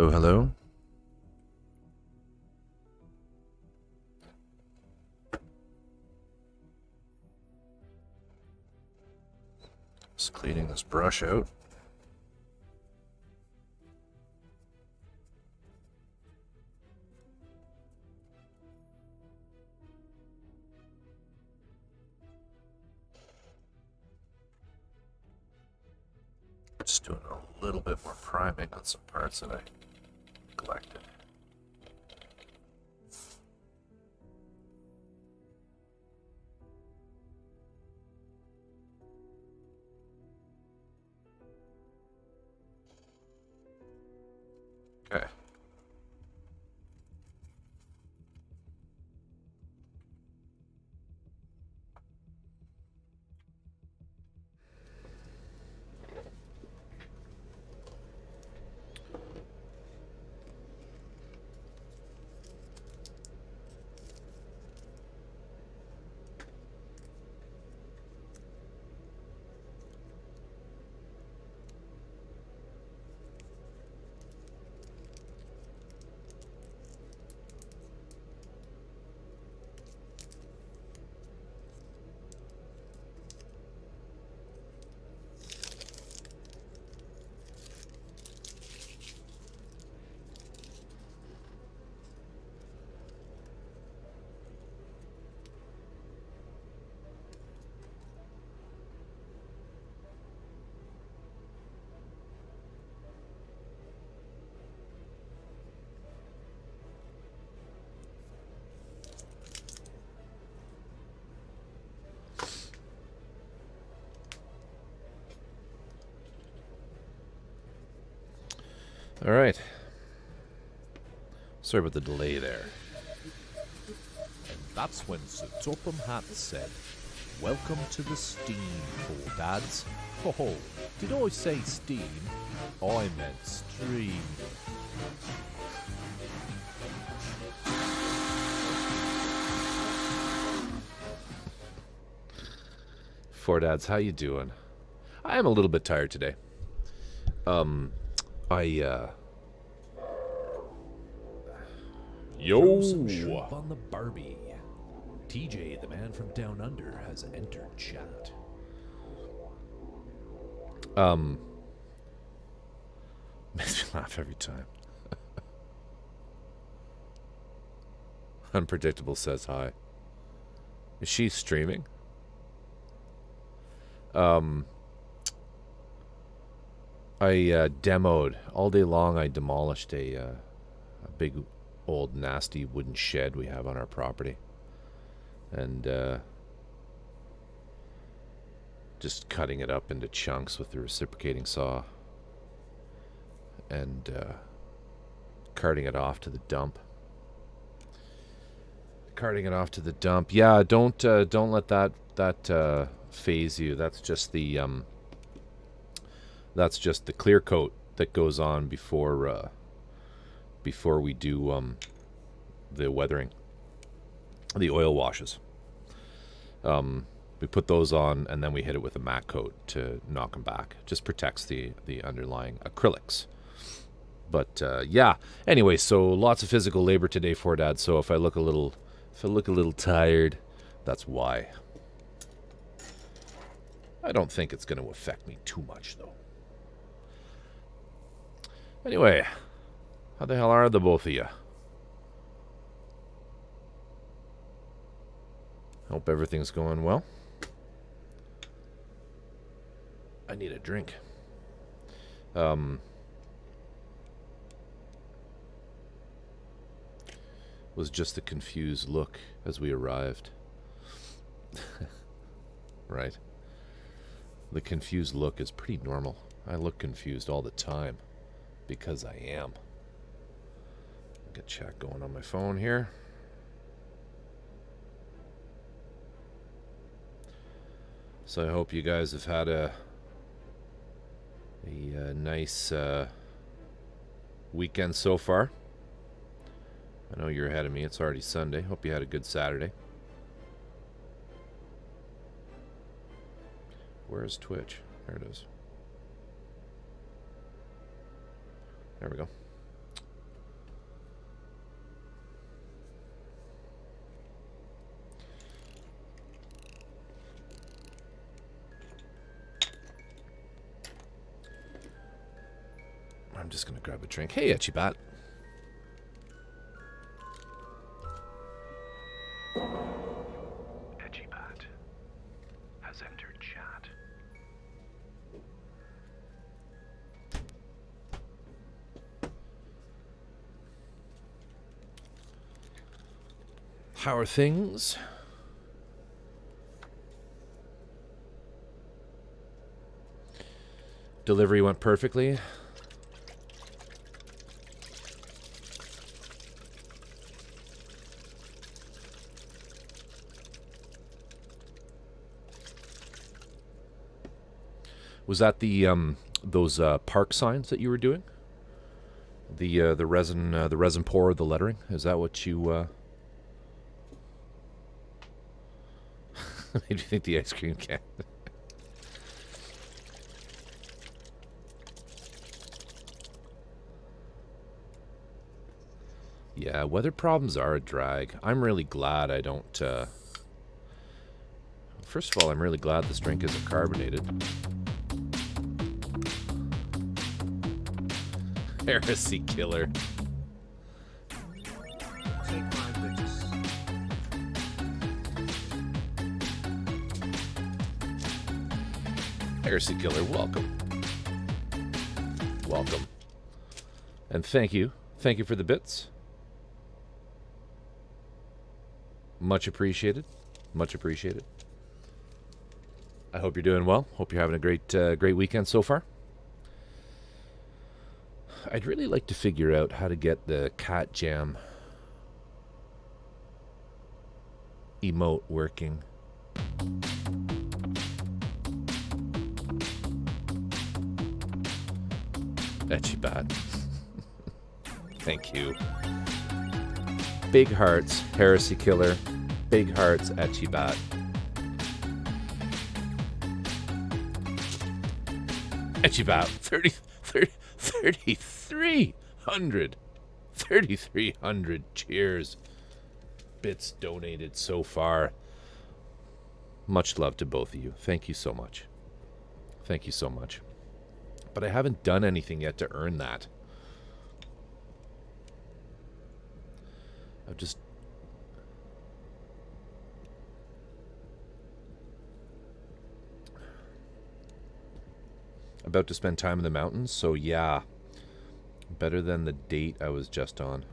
Oh, hello? Just cleaning this brush out. Just doing a little bit more priming on some parts that I neglected. Okay. All right. Sorry about the delay there. And that's when Sir Topham Hatt said, "Welcome to the steam, poor dads." Oh, did I say steam? I meant stream. Four Dads, how you doing? I am a little bit tired today. Throw some shrimp on the Barbie. TJ, the man from down under, has entered chat. Makes me laugh every time. Unpredictable says hi. Is she streaming? I demoed all day long. I demolished a big old nasty wooden shed we have on our property, and just cutting it up into chunks with the reciprocating saw and carting it off to the dump. Yeah, don't let that phase you. That's just the clear coat that goes on before we do the weathering, the oil washes. We put those on and then we hit it with a matte coat to knock them back. Just protects the underlying acrylics. But yeah. Anyway, so lots of physical labor today for Dad. So if I look a little tired, that's why. I don't think it's going to affect me too much, though. Anyway, how the hell are the both of you? Hope everything's going well. I need a drink. Was just a confused look as we arrived. Right? The confused look is pretty normal. I look confused all the time because I am. Got chat going on my phone here. So I hope you guys have had a nice weekend so far. I know you're ahead of me. It's already Sunday. Hope you had a good Saturday. Where's Twitch? There it is. There we go. I'm just going to grab a drink. Hey, Etchy Bat. Etchy Bat has entered chat. How are things? Delivery went perfectly. Was that the those park signs that you were doing? The resin pour, the lettering. Is that what you? Made you think the ice cream can? Yeah, weather problems are a drag. I'm really glad I don't... First of all, I'm really glad this drink isn't carbonated. Heresy killer. Take my bits. Heresy killer, welcome. Welcome. And thank you. Thank you for the bits. Much appreciated. Much appreciated. I hope you're doing well. Hope you're having a great weekend so far. I'd really like to figure out how to get the cat jam emote working. Etchy Bat. Thank you. Big hearts, Heresy Killer. Big hearts, Etchy Bat. Etchy Bat, 3,300. 3,300 cheers. Bits donated so far. Much love to both of you. Thank you so much. Thank you so much. But I haven't done anything yet to earn that. I've just... About to spend time in the mountains, so yeah. Better than the date I was just on.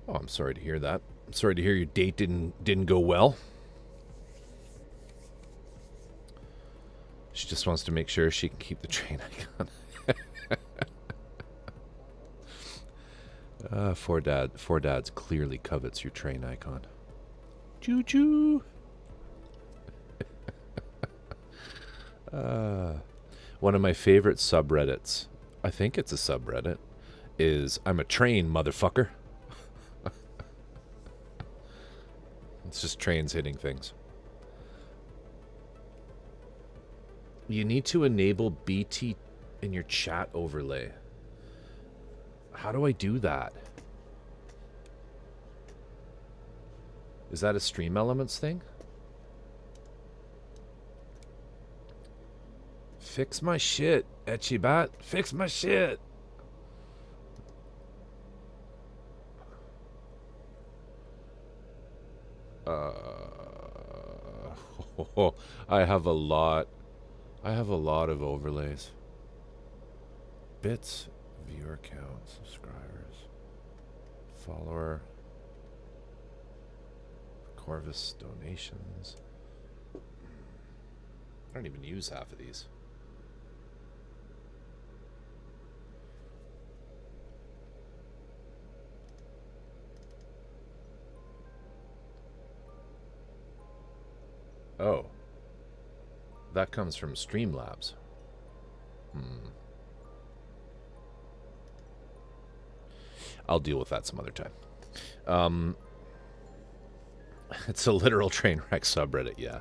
Oh, I'm sorry to hear that. I'm sorry to hear your date didn't go well. She just wants to make sure she can keep the train icon. Four Dads clearly covets your train icon. Choo choo. One of my favorite subreddits, I think it's a subreddit, is I'm a train, motherfucker. It's just trains hitting things. You need to enable BT in your chat overlay. How do I do that? Is that a Stream Elements thing? Fix my shit, Etchy Bat. Fix my shit. I have a lot. I have a lot of overlays. Bits, viewer count, subscribers, follower, Corvus donations. I don't even use half of these. Oh. That comes from Streamlabs. I'll deal with that some other time. It's a literal train wreck subreddit, yeah.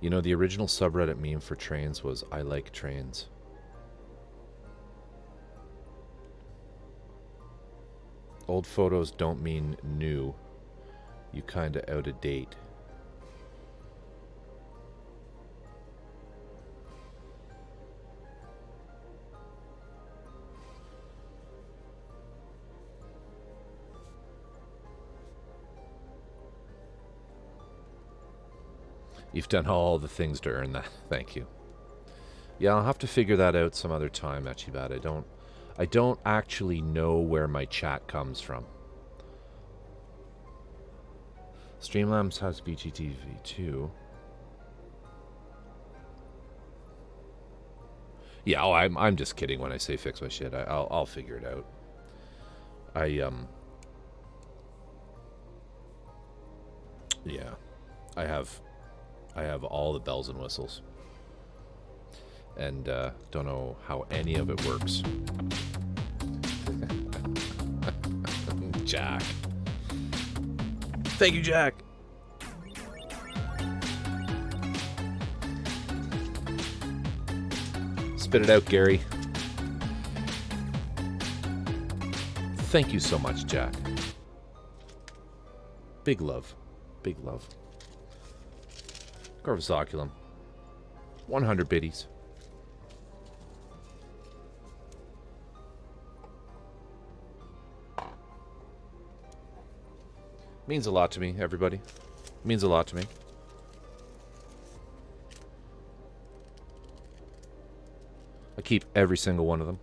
You know, the original subreddit meme for trains was I like trains. Old photos don't mean new. You kind of out of date. You've done all the things to earn that. Thank you. Yeah, I'll have to figure that out some other time, Achibad. I don't actually know where my chat comes from. Streamlabs has BGTV too. Yeah, oh, I'm just kidding when I say fix my shit. I'll figure it out. Yeah, I have all the bells and whistles, and don't know how any of it works. Jack. Thank you, Jack. Spit it out, Gary. Thank you so much, Jack. Big love. Big love. Corvus Oculum. 100 biddies. Means a lot to me, everybody. Means a lot to me. I keep every single one of them.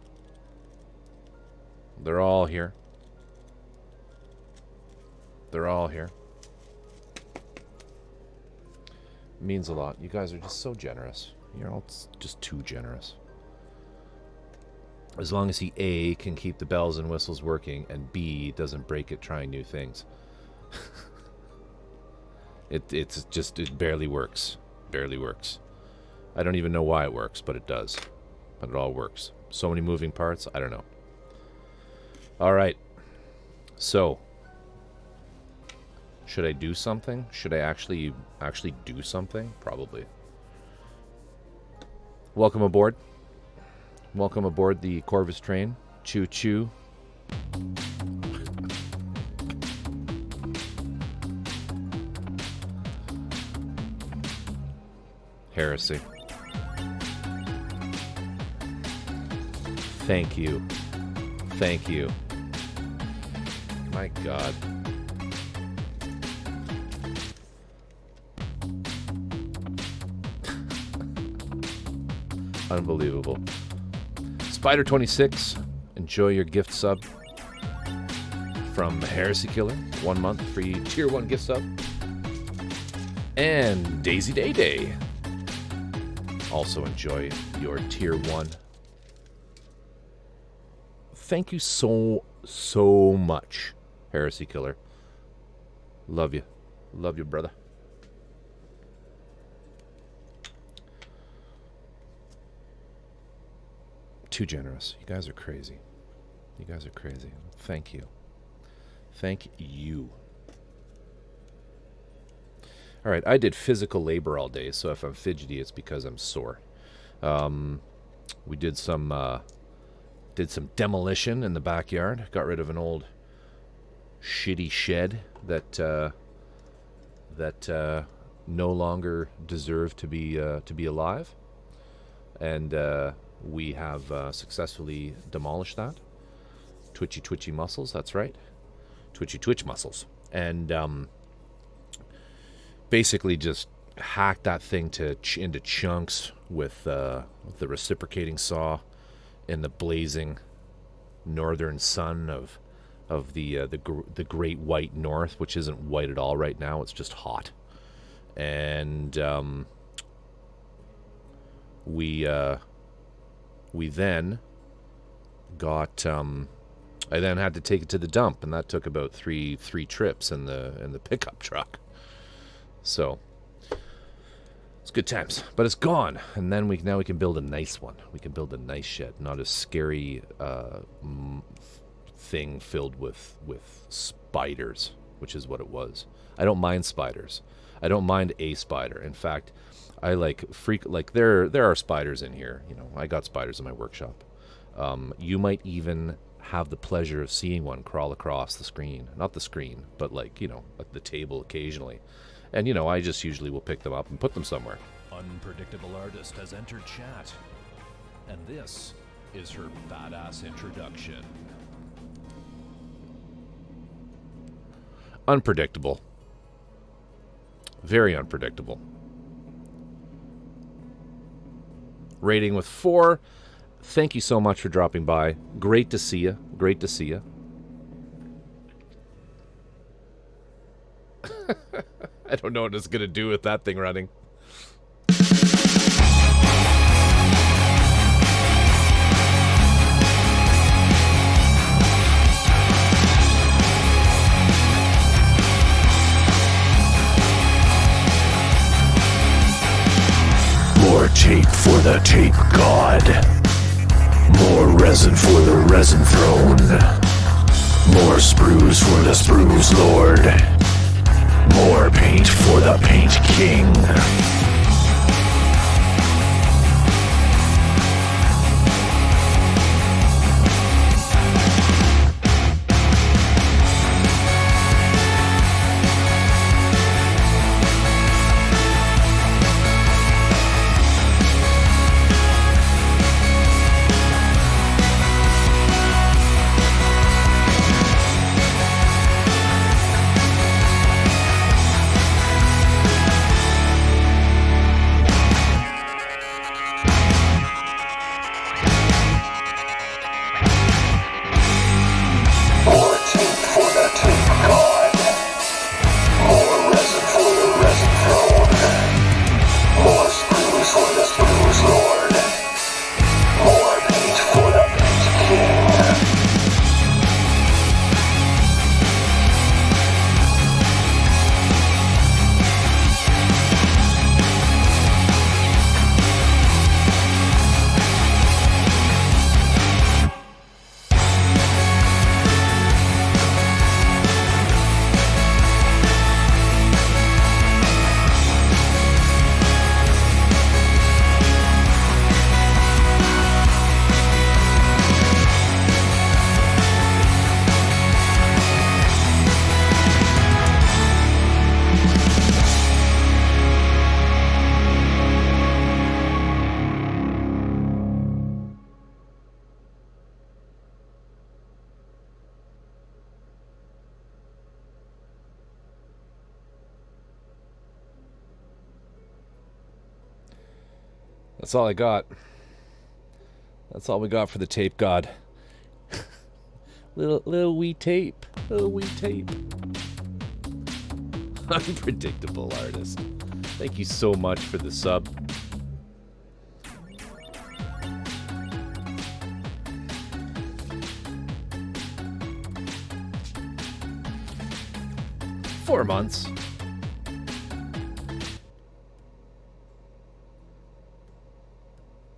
They're all here. They're all here. Means a lot. You guys are just so generous. You're all just too generous. As long as he A, can keep the bells and whistles working, and B, doesn't break it trying new things. It barely works. Barely works. I don't even know why it works, but it does. But it all works. So many moving parts, I don't know. Alright. So, should I do something? Should I actually do something? Probably. Welcome aboard. Welcome aboard the Corvus train. Choo choo. Heresy. Thank you. Thank you. My God. Unbelievable. Spider26, enjoy your gift sub from Heresy Killer. 1 month free tier 1 gift sub. And Daisy Day Day. Also enjoy your tier 1. Thank you so much, Heresy Killer. Love you. Love you, brother. Too generous. You guys are crazy. You guys are crazy. Thank you. Thank you. All right, I did physical labor all day, so if I'm fidgety, it's because I'm sore. We did some demolition in the backyard. Got rid of an old shitty shed that no longer deserved to be alive, and we have successfully demolished that. Twitchy muscles. That's right, twitch muscles, and basically just hacked that thing into chunks with the reciprocating saw in the blazing northern sun of the great white north, which isn't white at all right now. It's just hot, and we then got. I then had to take it to the dump, and that took about three trips in the pickup truck. So it's good times, but it's gone. And then now we can build a nice one. We can build a nice shed, not a scary thing filled with spiders, which is what it was. I don't mind spiders. I don't mind a spider. In fact, I like there are spiders in here. You know, I got spiders in my workshop. You might even have the pleasure of seeing one crawl across the screen. Not the screen, but like, at the table occasionally. And, I just usually will pick them up and put them somewhere. Unpredictable Artist has entered chat. And this is her badass introduction. Unpredictable. Very unpredictable. Rating with 4. Thank you so much for dropping by. Great to see you. Great to see you. I don't know what it's going to do with that thing running. More tape for the tape god. More resin for the resin throne. More sprues for the sprues lord. More paint for the paint king. That's all I got. That's all we got for the tape god. little wee tape. Little wee tape. Unpredictable Artist. Thank you so much for the sub. Four months.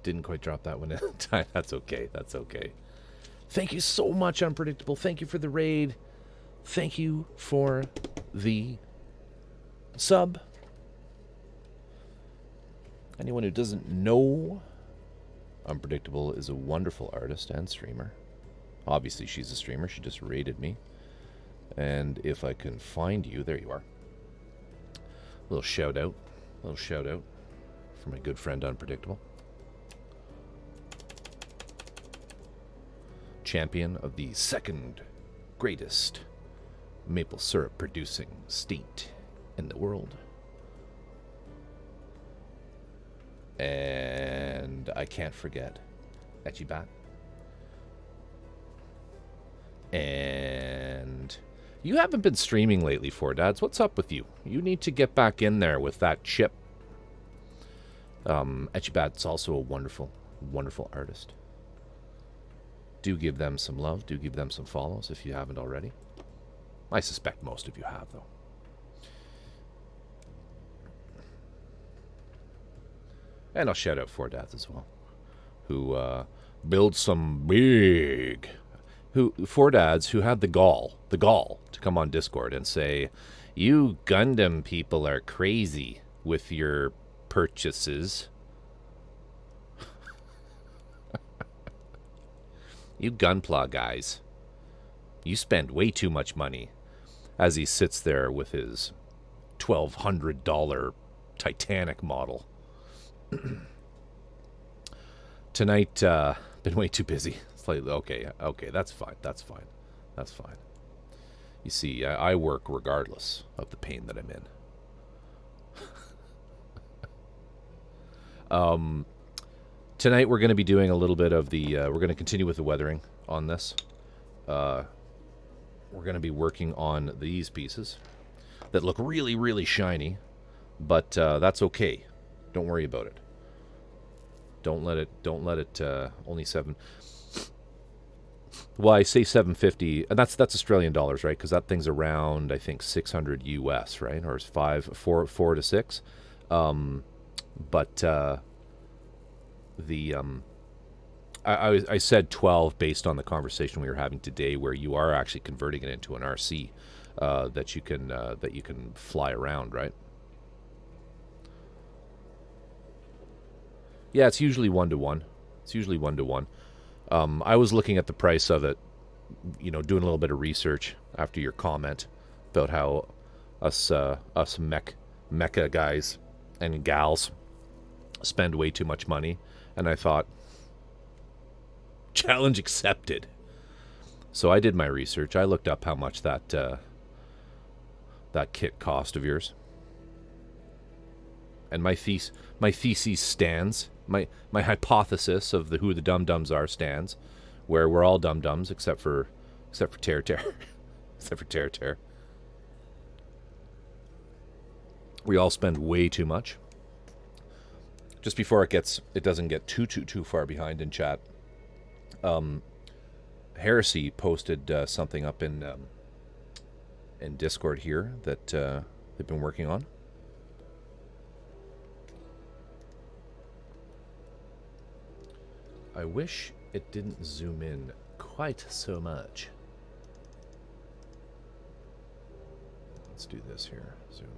Didn't quite drop that one in time. That's okay. That's okay. Thank you so much, Unpredictable. Thank you for the raid. Thank you for the sub. Anyone who doesn't know, Unpredictable is a wonderful artist and streamer. Obviously, she's a streamer. She just raided me. And if I can find you, there you are. Little shout out. Little shout out for my good friend Unpredictable. Champion of the second greatest maple syrup producing state in the world. And I can't forget Etchy Bat. And you haven't been streaming lately, Four Dads. What's up with you? You need to get back in there with that chip. Etchy Bat's also a wonderful, wonderful artist. Do give them some love. Do give them some follows if you haven't already. I suspect most of you have, though. And I'll shout out Four Dads as well, who build some big... Four Dads who had the gall to come on Discord and say, you Gundam people are crazy with your purchases. You Gunpla guys. You spend way too much money. As he sits there with his $1,200 Titanic model. Tonight, been way too busy. It's like, okay, that's fine. You see, I work regardless of the pain that I'm in. Tonight we're going to be doing a little bit of the, we're going to continue with the weathering on this. We're going to be working on these pieces that look really, really shiny, but that's okay. Don't worry about it. Don't let it, only $7. Well, I say $750, and that's Australian dollars, right? Because that thing's around, I think, 600 US, right? Or it's 4 to 6. I said 12 based on the conversation we were having today, where you are actually converting it into an RC that you can fly around, right? Yeah, it's usually 1 to 1. I was looking at the price of it, doing a little bit of research after your comment about how us mecha guys and gals spend way too much money, and I thought, challenge accepted. So I did my research. I looked up how much that kit cost of yours, and my thesis stands. My hypothesis of who the dum-dums are stands, where we're all dum-dums except for Tear except for Tear. We all spend way too much. Just before it doesn't get too far behind in chat. Heresy posted something up in Discord here that they've been working on. I wish it didn't zoom in quite so much. Let's do this here. Zoom.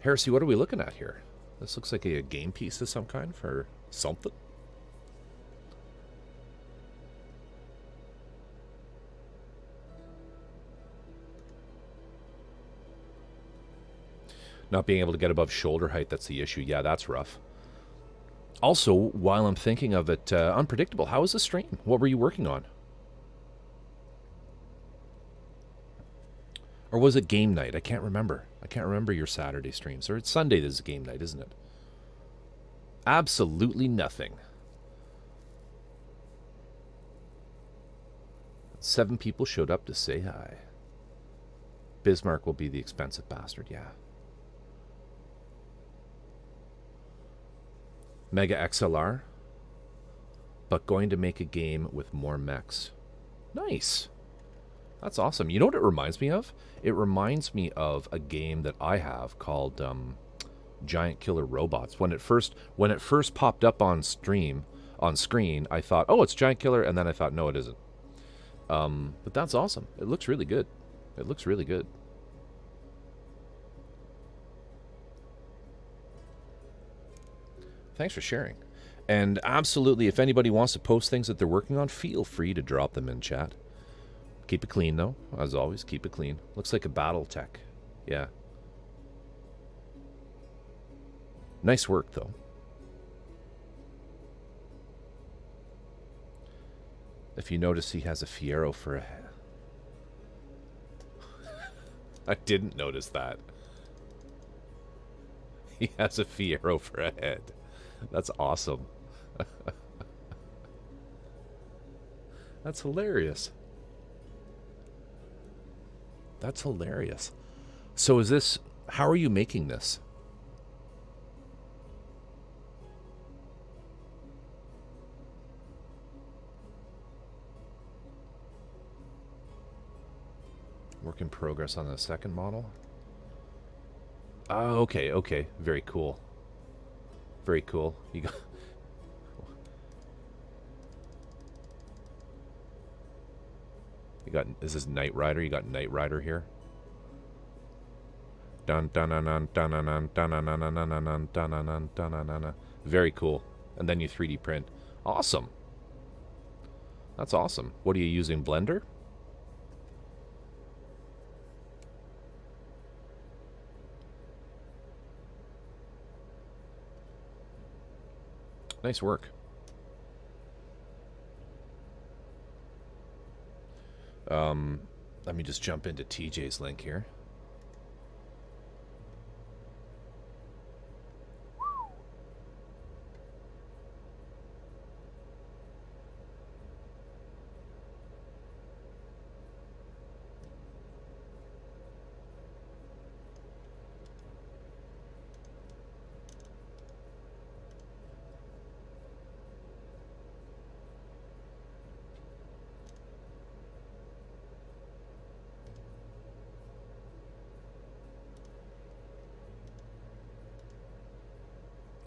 Heresy, what are we looking at here? This looks like a game piece of some kind for something. Not being able to get above shoulder height, that's the issue. Yeah, that's rough. Also, while I'm thinking of it, unpredictable, how was the stream? What were you working on? Or was it game night? I can't remember. I can't remember your Saturday streams. Or it's Sunday that is game night, isn't it? Absolutely nothing. 7 people showed up to say hi. Bismarck will be the expensive bastard, yeah. Mega XLR, but going to make a game with more mechs. Nice. That's awesome. You know what it reminds me of? It reminds me of a game that I have called Giant Killer Robots. When it first popped up on screen, I thought, oh, it's Giant Killer, and then I thought, no, it isn't. But that's awesome. It looks really good. Thanks for sharing. And absolutely, if anybody wants to post things that they're working on, feel free to drop them in chat. Keep it clean, though. As always, keep it clean. Looks like a battle tech. Yeah. Nice work, though. If you notice, he has a Fiero for a head. I didn't notice that. He has a Fiero for a head. That's awesome. That's hilarious. That's hilarious. So is this... How are you making this? Work in progress on the second model? Oh, okay. Very cool. Very cool. You got... Is this Knight Rider? You got Knight Rider here. Dun dun dun dun dun dun dun dun dun dun dun dun dun dun. Very cool. And then you 3D print. Awesome. That's awesome. What are you using, Blender? Nice work. Let me just jump into TJ's link here.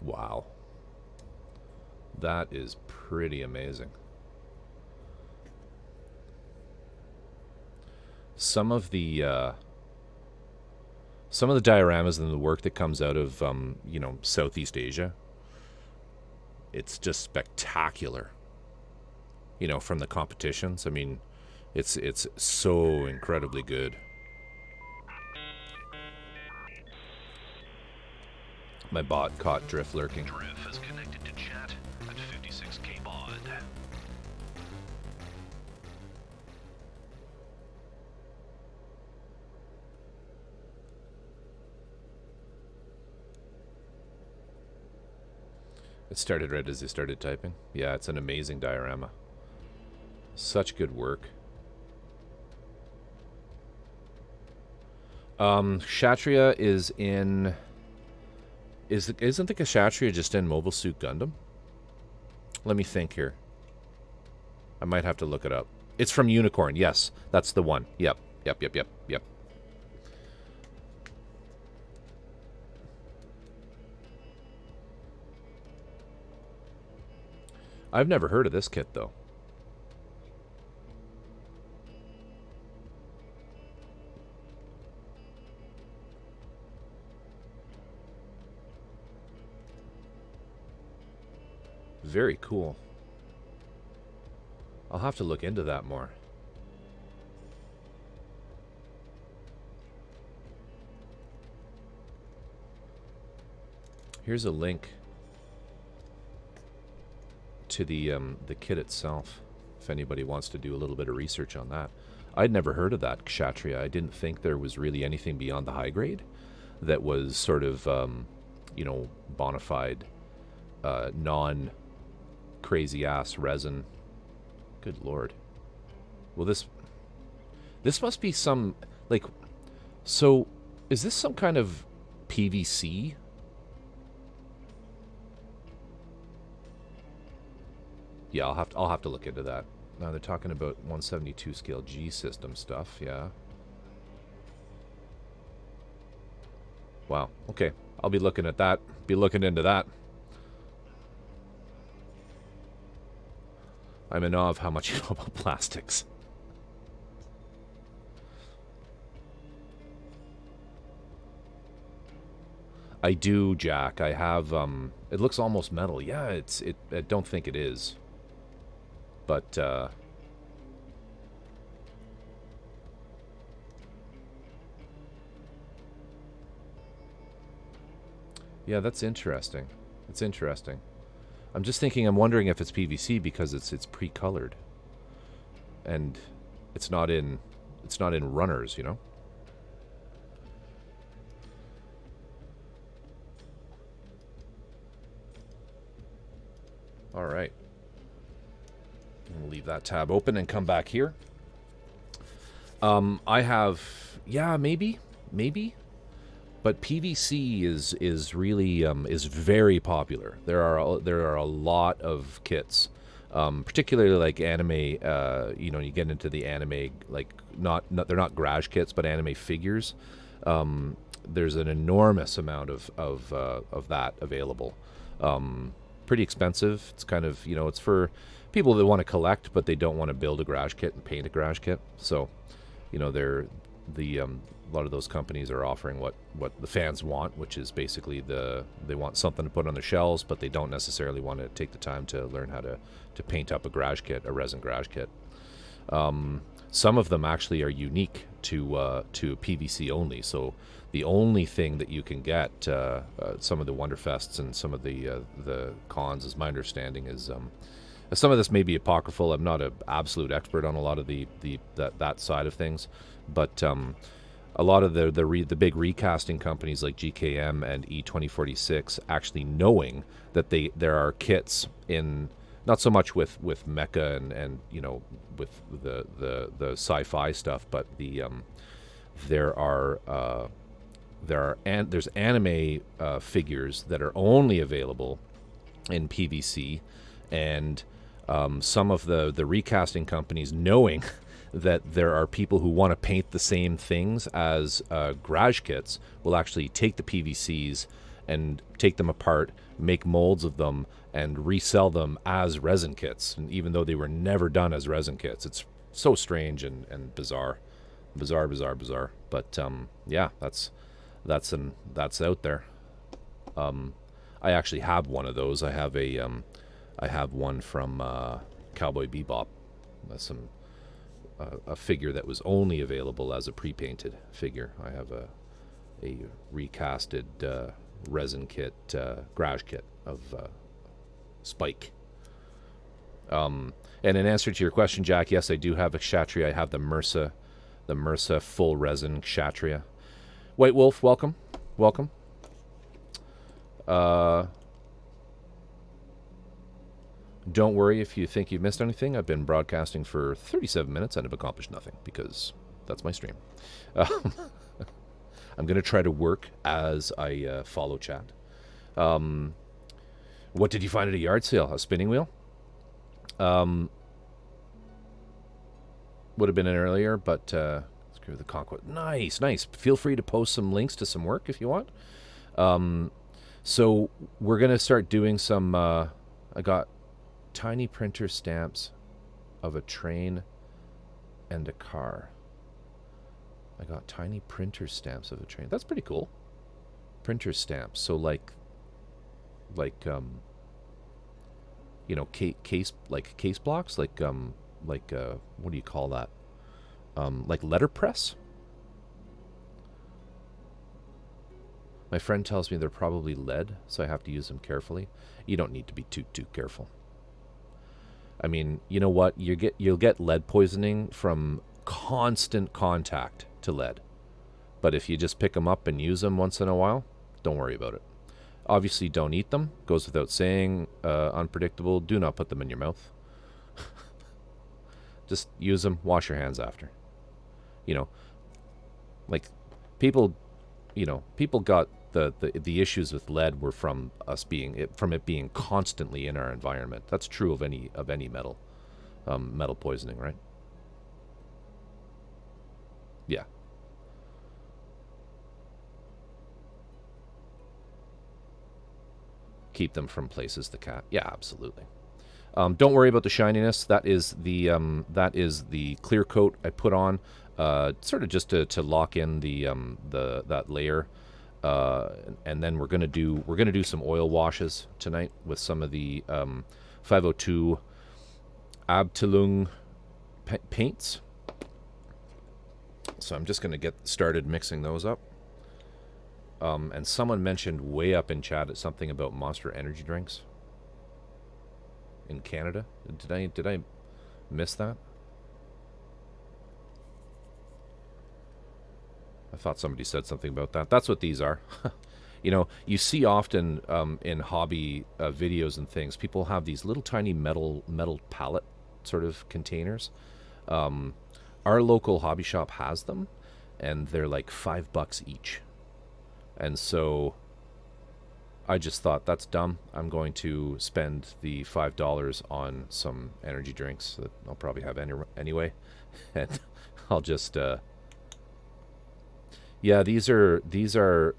Wow. That is pretty amazing. Some of the dioramas and the work that comes out of you know, Southeast Asia, it's just spectacular. You know, from the competitions. I mean, it's so incredibly good. My bot caught Drift lurking. Drift is connected to chat at 56k baud. It started right as he started typing. Yeah, it's an amazing diorama. Such good work. Kshatriya is in... Isn't the Kshatriya just in Mobile Suit Gundam? Let me think here. I might have to look it up. It's from Unicorn. Yes, that's the one. Yep. I've never heard of this kit, though. Very cool. I'll have to look into that more. Here's a link to the kit itself, if anybody wants to do a little bit of research on that. I'd never heard of that Kshatriya. I didn't think there was really anything beyond the high grade that was sort of, you know, bona fide, non crazy ass resin. Good lord. Well, this must be some, like, so is this some kind of PVC? Yeah, I'll have to look into that. Now they're talking about 172 scale G system stuff. Yeah. Wow. Okay, I'll be looking at that. Be looking into that. I'm in awe of how much you know about plastics. I do, Jack. I have, it looks almost metal. Yeah, I don't think it is. But, yeah, that's interesting. It's interesting. I'm just thinking, I'm wondering if it's PVC because it's pre-colored. And it's not in runners, you know? All right. I'm gonna leave that tab open and come back here. I have, yeah, maybe, but PVC is really is very popular. There are a lot of kits, particularly like anime. You know, you get into the anime, like they're not garage kits, but anime figures. There's an enormous amount of that available. Pretty expensive. It's kind of, you know, it's for people that want to collect, but they don't want to build a garage kit and paint a garage kit. So, you know, lot of those companies are offering what the fans want, which is basically they want something to put on their shelves, but they don't necessarily want to take the time to learn how to paint up a garage kit, a resin garage kit. Some of them actually are unique to PVC only. So the only thing that you can get, some of the Wonderfests and some of the cons, is my understanding, is some of this may be apocryphal. I'm not an absolute expert on a lot of that side of things, but a lot of the big recasting companies like GKM and E2046 actually knowing that there are kits in. Not so much with mecha and you know, with the sci-fi stuff, but there's anime figures that are only available in PVC, and some of the recasting companies, knowing that there are people who want to paint the same things as garage kits, will actually take the PVCs and take them apart, make molds of them, and resell them as resin kits. And even though they were never done as resin kits, it's so strange and bizarre. But yeah, that's out there. I actually have one of those. I have one from Cowboy Bebop. That's a figure that was only available as a pre-painted figure. I have a recasted resin kit, garage kit of Spike. And in answer to your question, Jack, yes, I do have a Kshatriya. I have the MRSA full resin Kshatriya. White Wolf, welcome. Don't worry if you think you've missed anything. I've been broadcasting for 37 minutes and have accomplished nothing, because that's my stream. I'm going to try to work as I follow chat. What did you find at a yard sale? A spinning wheel? Would have been an earlier, but screw the conquest. Nice. Feel free to post some links to some work if you want. So we're going to start doing some... I got tiny printer stamps of a train and a car. I got tiny printer stamps of a train. That's pretty cool. Printer stamps. So like you know, case blocks, like what do you call that? Like letterpress. My friend tells me they're probably lead, so I have to use them carefully. You don't need to be too careful. I mean, you know what? You'll get lead poisoning from constant contact to lead. But if you just pick them up and use them once in a while, don't worry about it. Obviously, don't eat them. Goes without saying. Unpredictable. Do not put them in your mouth. Just use them. Wash your hands after. You know, like people got the issues with lead were from it being constantly in our environment. That's true of any metal, metal poisoning, right? Yeah. Keep them from places the cat. Yeah, absolutely. Don't worry about the shininess. That is the clear coat I put on, sort of just to lock in that layer. And then we're gonna do some oil washes tonight with some of the 502 Abteilung paints. So I'm just gonna get started mixing those up. And someone mentioned way up in chat something about Monster energy drinks in Canada. Did I miss that? I thought somebody said something about that. That's what these are. You know, you see often in hobby videos and things, people have these little tiny metal pallet sort of containers. Our local hobby shop has them, and they're like $5 each. And so I just thought, that's dumb. I'm going to spend the $5 on some energy drinks that I'll probably have anyway. And I'll just... yeah, these are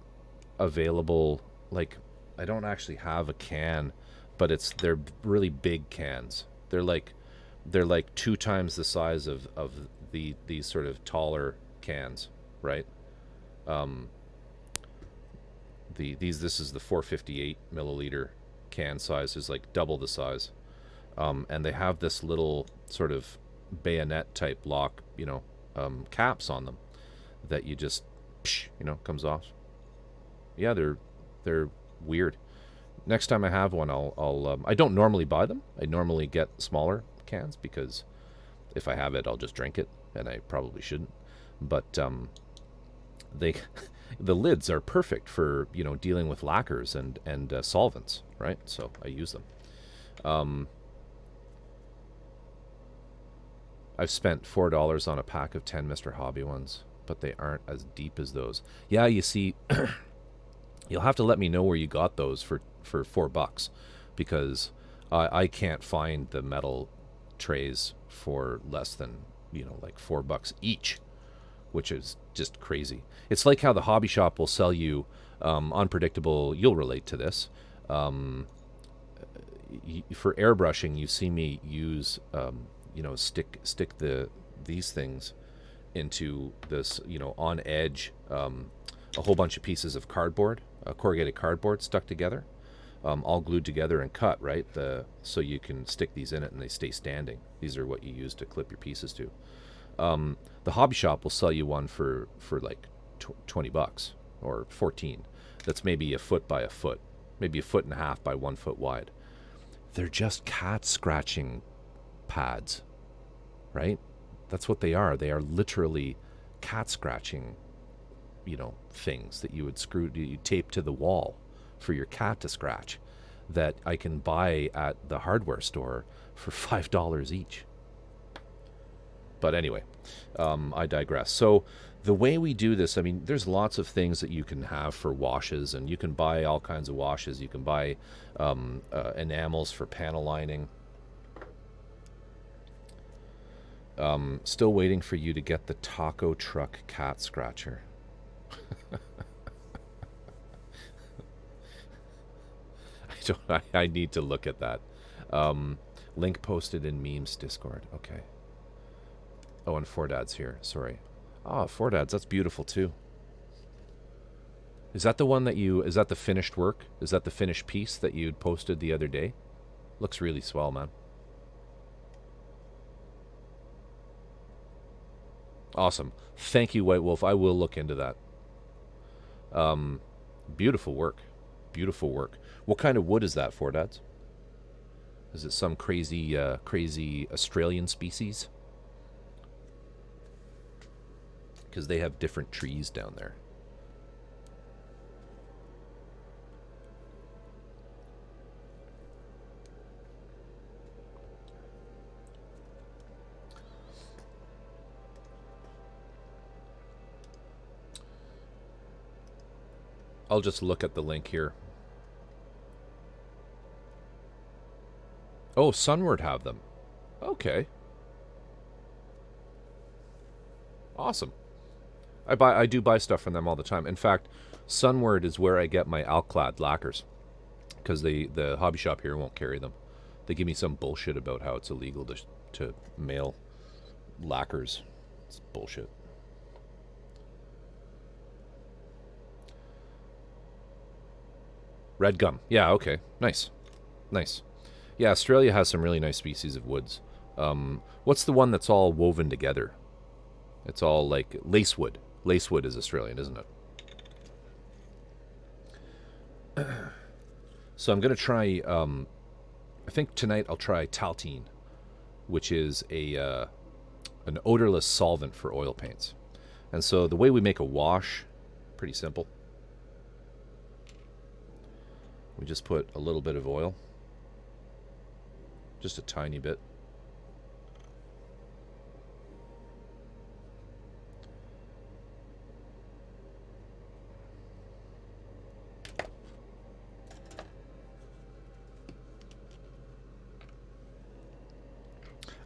available. Like, I don't actually have a can, but they're really big cans. They're like 2 times the size of these sort of taller cans, right? This is the 458 milliliter can size, is like double the size, and they have this little sort of bayonet type lock, caps on them that you just, comes off. Yeah, they're weird. Next time I have one, I don't normally buy them. I normally get smaller cans because if I have it, I'll just drink it, and I probably shouldn't. But they, the lids are perfect for dealing with lacquers and solvents, right? So I use them. I've spent $4 on a pack of 10 Mr. Hobby ones, but they aren't as deep as those. Yeah, you see, you'll have to let me know where you got those for $4, because I can't find the metal trays for less than like $4 each, which is just crazy. It's like how the hobby shop will sell you unpredictable. You'll relate to this. For airbrushing, you see me use stick these things into this on edge, a whole bunch of pieces of cardboard, corrugated cardboard stuck together, all glued together and cut, right? So you can stick these in it and they stay standing. These are what you use to clip your pieces to. The hobby shop will sell you one for like $20 or 14. That's maybe a foot by a foot, maybe a foot and a half by 1 foot wide. They're just cat scratching pads, right? That's what they are. They are literally cat scratching, things that you tape to the wall for your cat to scratch, that I can buy at the hardware store for $5 each. But anyway, I digress. So the way we do this, there's lots of things that you can have for washes, and you can buy all kinds of washes. You can buy enamels for panel lining. Still waiting for you to get the taco truck cat scratcher. I need to look at that. Link posted in memes Discord. Okay. Oh, and Four Dad's here. Sorry. Oh, Four Dad's. That's beautiful too. Is that the one is that the finished work? Is that the finished piece that you posted the other day? Looks really swell, man. Awesome. Thank you, White Wolf. I will look into that. Beautiful work. Beautiful work. What kind of wood is that, Four Dads? Is it some crazy Australian species? Because they have different trees down there. I'll just look at the link here. Oh, Sunward have them. Okay. Awesome. I do buy stuff from them all the time. In fact, Sunward is where I get my Alclad lacquers, because the hobby shop here won't carry them. They give me some bullshit about how it's illegal to mail lacquers. It's bullshit. Red gum. Yeah, okay. Nice. Nice. Yeah, Australia has some really nice species of woods. What's the one that's all woven together? It's all like lacewood. Lacewood is Australian, isn't it? So I'm going to try, I think tonight I'll try Taltine, which is an odorless solvent for oil paints. And so the way we make a wash, pretty simple. We just put a little bit of oil, just a tiny bit.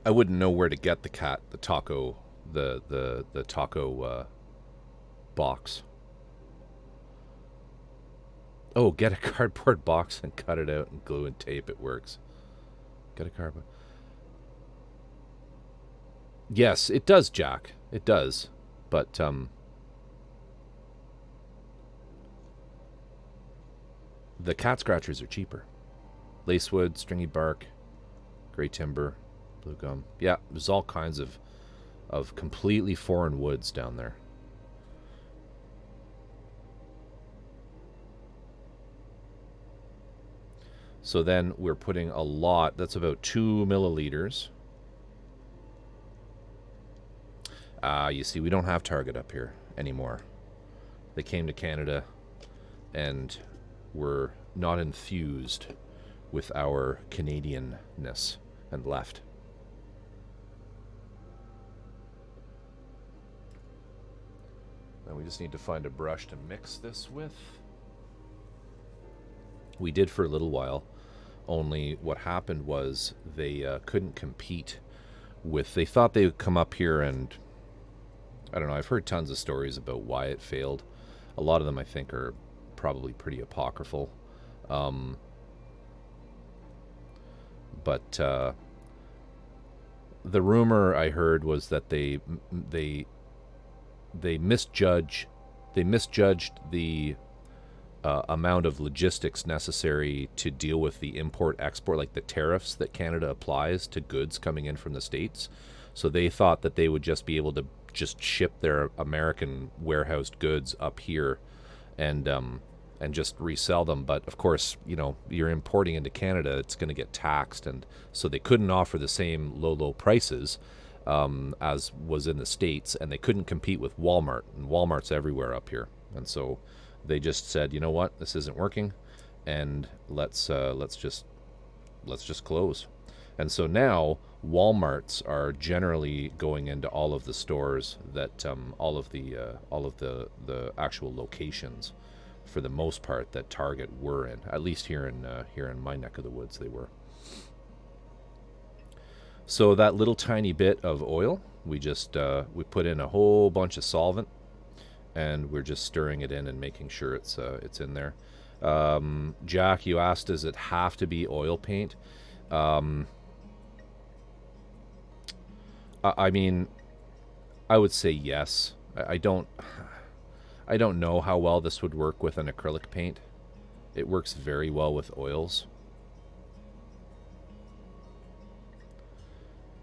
I wouldn't know where to get the taco box. Oh, get a cardboard box and cut it out and glue and tape. It works. Get a cardboard. Yes, it does, Jack. It does. But the cat scratchers are cheaper. Lacewood, stringy bark, gray timber, blue gum. Yeah, there's all kinds of completely foreign woods down there. So then we're putting a lot, that's about 2 milliliters. You see, we don't have Target up here anymore. They came to Canada and were not enthused with our Canadianness and left. Now we just need to find a brush to mix this with. We did for a little while, only what happened was they couldn't compete with, they thought they would come up here and, I don't know, I've heard tons of stories about why it failed. A lot of them I think are probably pretty apocryphal. But the rumor I heard was that they misjudged the amount of logistics necessary to deal with the import-export, like the tariffs that Canada applies to goods coming in from the States. So they thought that they would just be able to just ship their American warehoused goods up here and just resell them. But of course, you know, you're importing into Canada, it's going to get taxed, and so they couldn't offer the same low prices as was in the States, and they couldn't compete with Walmart, and Walmart's everywhere up here. And so they just said, you know what, this isn't working, and let's just close. And so now Walmarts are generally going into all of the stores that all of the actual locations, for the most part, that Target were in. At least here in my neck of the woods, they were. So that little tiny bit of oil, we just we put in a whole bunch of solvent, and we're just stirring it in and making sure it's in there. Jack, you asked, does it have to be oil paint? I mean, I would say yes. I don't know how well this would work with an acrylic paint. It works very well with oils.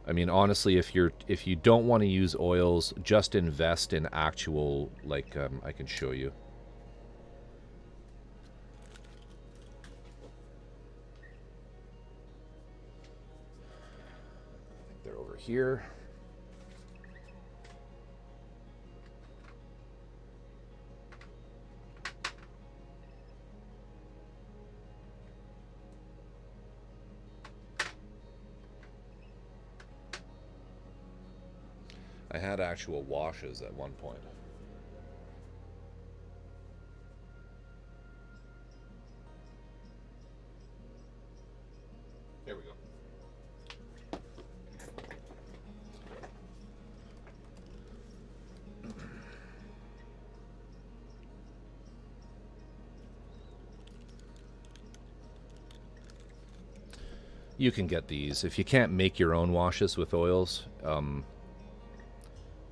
I mean, honestly, if you don't want to use oils, just invest in actual, like, I can show you. I think they're over here. I had actual washes at one point. There we go. You can get these. If you can't make your own washes with oils,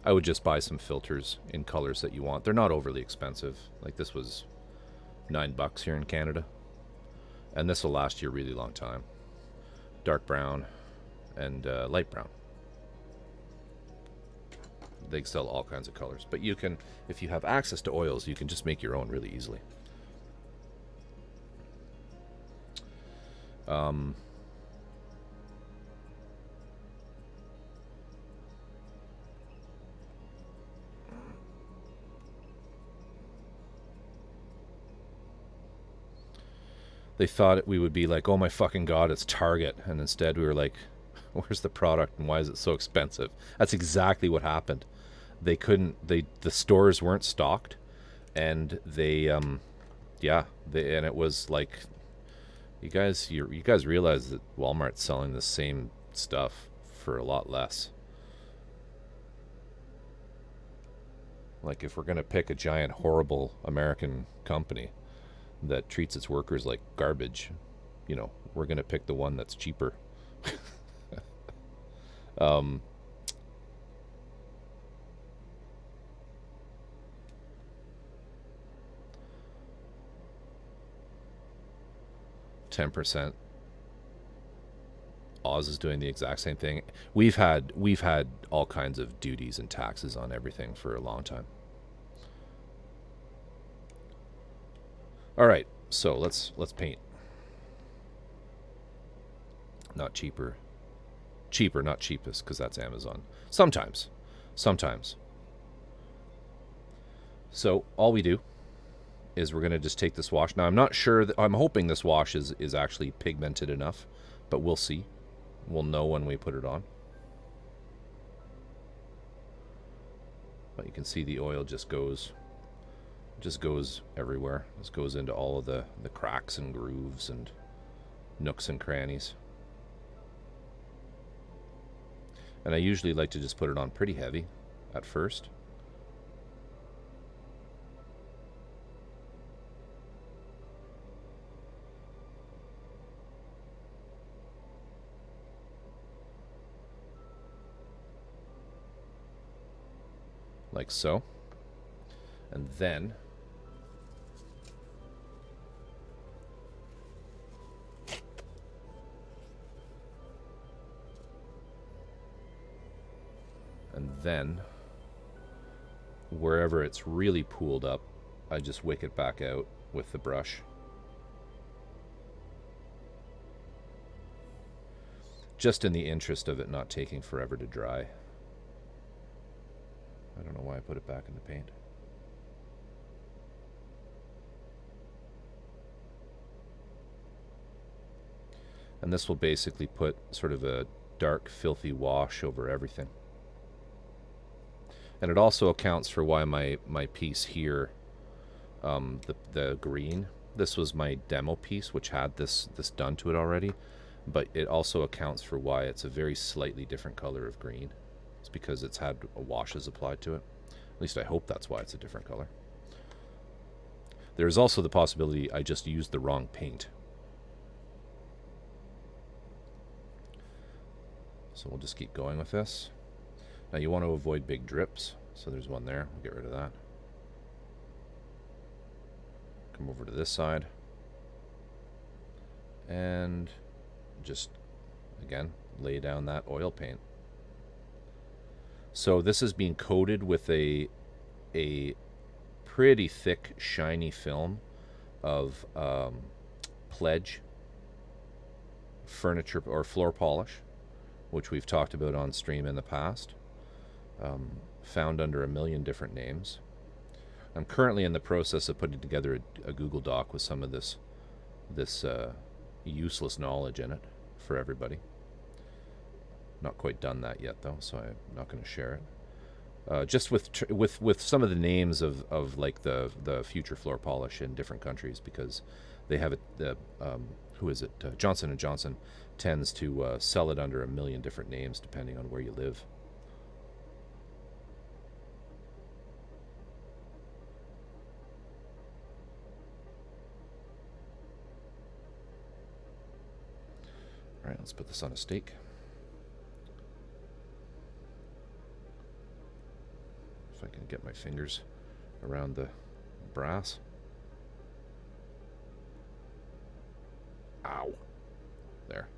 I would just buy some filters in colors that you want. They're not overly expensive. Like, this was $9 here in Canada. And this will last you a really long time. Dark brown and light brown. They sell all kinds of colors. But you can, if you have access to oils, you can just make your own really easily. They thought we would be like, oh my fucking God, it's Target. And instead we were like, where's the product and why is it so expensive? That's exactly what happened. They couldn't, the stores weren't stocked, and they, and it was like, you guys realize that Walmart's selling the same stuff for a lot less. Like, if we're going to pick a giant, horrible American company that treats its workers like garbage, you know, we're going to pick the one that's cheaper. 10%. Oz is doing the exact same thing. We've had all kinds of duties and taxes on everything for a long time. All right, so let's paint. Not cheaper. Cheaper, not cheapest, because that's Amazon. Sometimes. So all we do is we're going to just take this wash. Now I'm not sure, I'm hoping this wash is actually pigmented enough, but we'll see. We'll know when we put it on. But you can see the oil just goes everywhere. Just goes into all of the cracks and grooves and nooks and crannies. And I usually like to just put it on pretty heavy at first. Like so. And then wherever it's really pooled up, I just wick it back out with the brush. Just in the interest of it not taking forever to dry. I don't know why I put it back in the paint. And this will basically put sort of a dark, filthy wash over everything. And it also accounts for why my piece here, the green, this was my demo piece, which had this done to it already. But it also accounts for why it's a very slightly different color of green. It's because it's had washes applied to it. At least I hope that's why it's a different color. There's also the possibility I just used the wrong paint. So we'll just keep going with this. Now you want to avoid big drips. So there's one there. We'll get rid of that. Come over to this side. And just, again, lay down that oil paint. So this is being coated with a pretty thick, shiny film of Pledge furniture or floor polish, which we've talked about on stream in the past, found under a million different names. I'm currently in the process of putting together a Google Doc with some of this useless knowledge in it for everybody. Not quite done that yet though, so I'm not going to share it. Just with some of the names of like the future floor polish in different countries, because they have it. Who is it? Johnson & Johnson tends to sell it under a million different names depending on where you live. All right, let's put this on a stake. If I can get my fingers around the brass. Ow. There.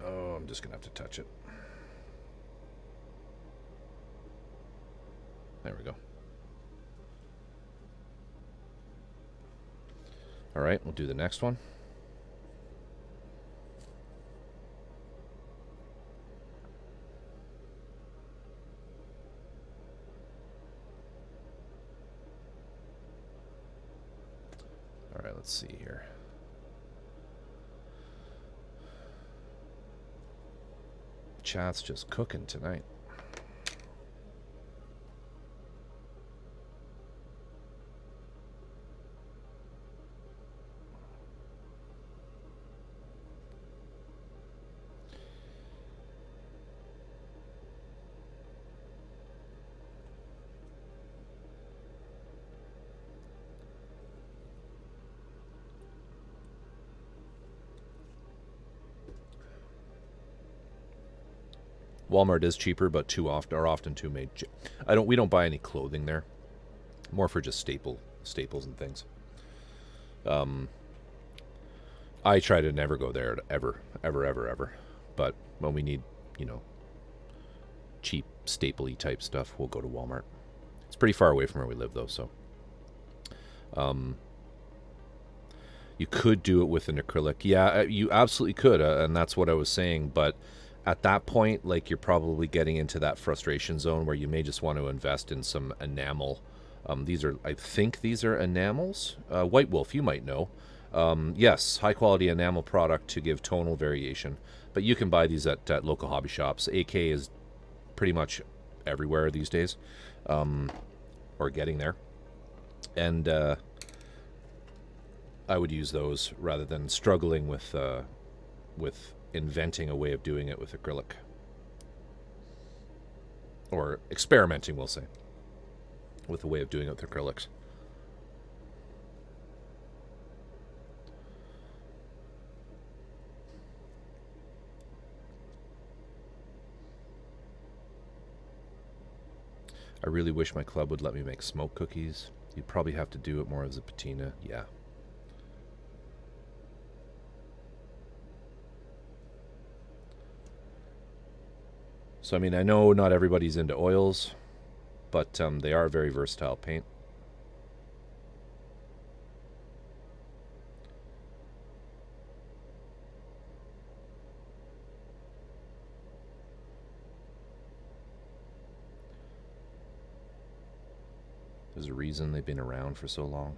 Oh, I'm just going to have to touch it. There we go. All right, we'll do the next one. All right, let's see here. Chat's just cooking tonight. Walmart is cheaper, but are often too made. We don't buy any clothing there. More for just staples and things. I try to never go there ever. But when we need, cheap stapley type stuff, we'll go to Walmart. It's pretty far away from where we live though, so you could do it with an acrylic. Yeah, you absolutely could, and that's what I was saying, but at that point, like, you're probably getting into that frustration zone where you may just want to invest in some enamel. I think these are enamels. White Wolf, you might know. Yes, high quality enamel product to give tonal variation, but you can buy these at local hobby shops. AK is pretty much everywhere these days, or getting there, and I would use those rather than struggling with inventing a way of doing it with acrylic, or experimenting, we'll say, with a way of doing it with acrylics. I really wish my club would let me make smoke cookies. You'd probably have to do it more as a patina. Yeah. So, I mean, I know not everybody's into oils, but they are a very versatile paint. There's a reason they've been around for so long.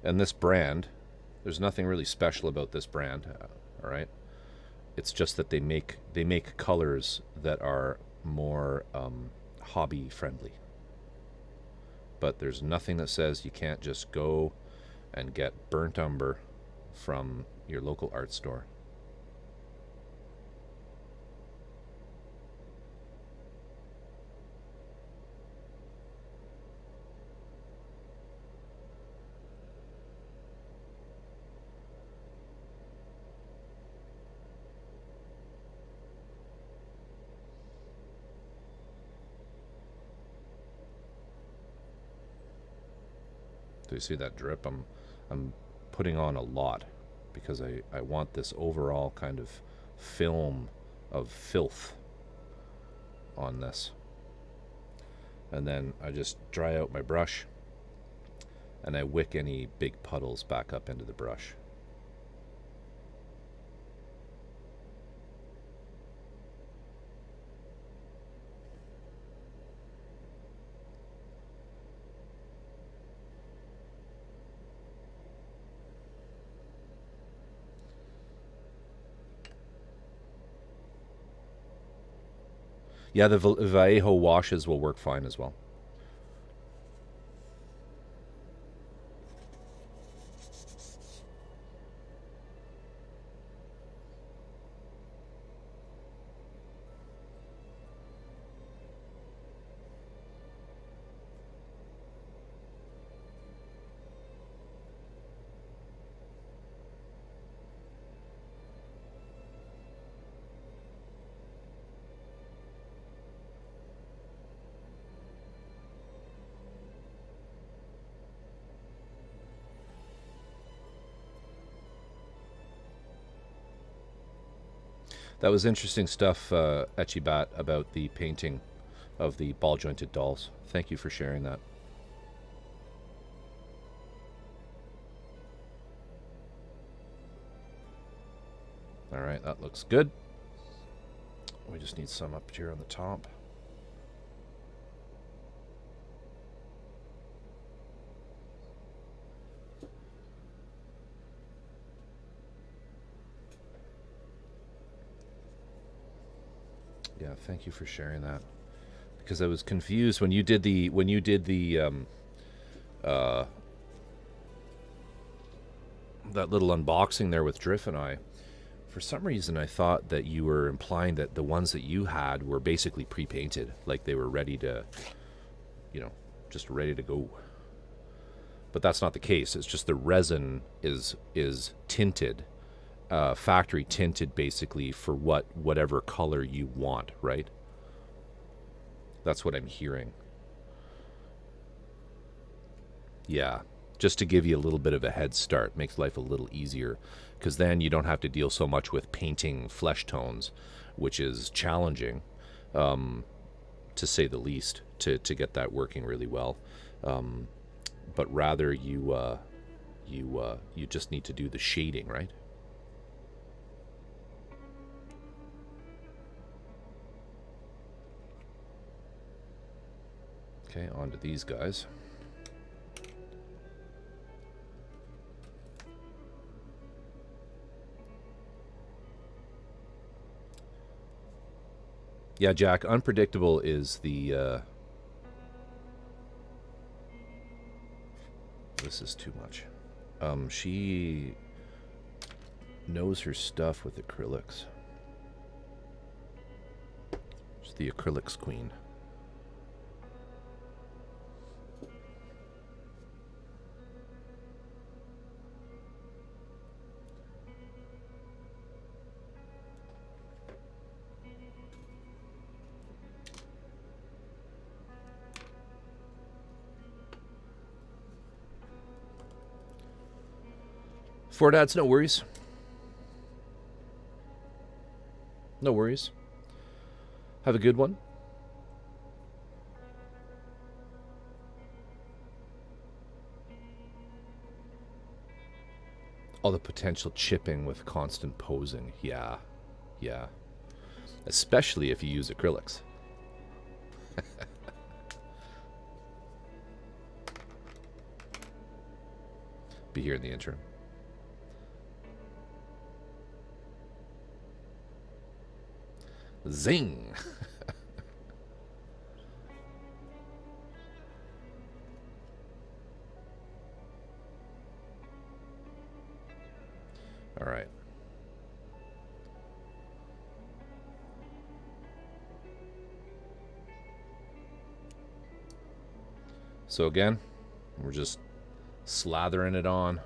And this brand, there's nothing really special about this brand, all right? It's just that they make colors that are more hobby friendly. But there's nothing that says you can't just go and get burnt umber from your local art store. Do you see that drip? I'm putting on a lot because I want this overall kind of film of filth on this. And then I just dry out my brush and I wick any big puddles back up into the brush. Yeah, the Vallejo washes will work fine as well. That was interesting stuff, Etchibat, about the painting of the ball-jointed dolls. Thank you for sharing that. All right, that looks good. We just need some up here on the top. Yeah, thank you for sharing that, because I was confused when you did the that little unboxing there with Drift and I. For some reason, I thought that you were implying that the ones that you had were basically pre-painted, like they were ready to, just ready to go. but that's not the case. It's just the resin is tinted, factory tinted, basically for whatever color you want, right? That's what I'm hearing. Yeah, just to give you a little bit of a head start, makes life a little easier, because then you don't have to deal so much with painting flesh tones, which is challenging, to say the least, to get that working really well. But rather you just need to do the shading, right? Okay, on to these guys. Yeah, Jack, unpredictable is the... This is too much. She knows her stuff with acrylics. She's the acrylics queen. Four dads, no worries. No worries. Have a good one. All the potential chipping with constant posing. Yeah. Yeah. Especially if you use acrylics. Be here in the interim. Zing! All right. So again, we're just slathering it on.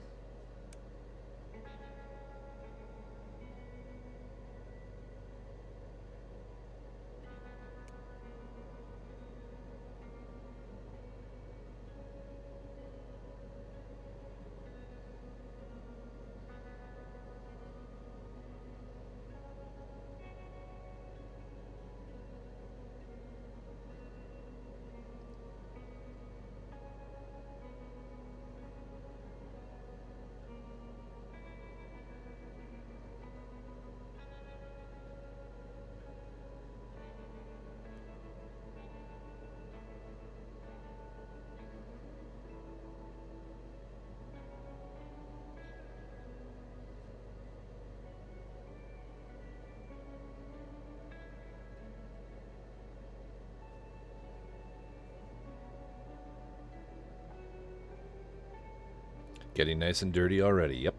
Getting nice and dirty already, yep.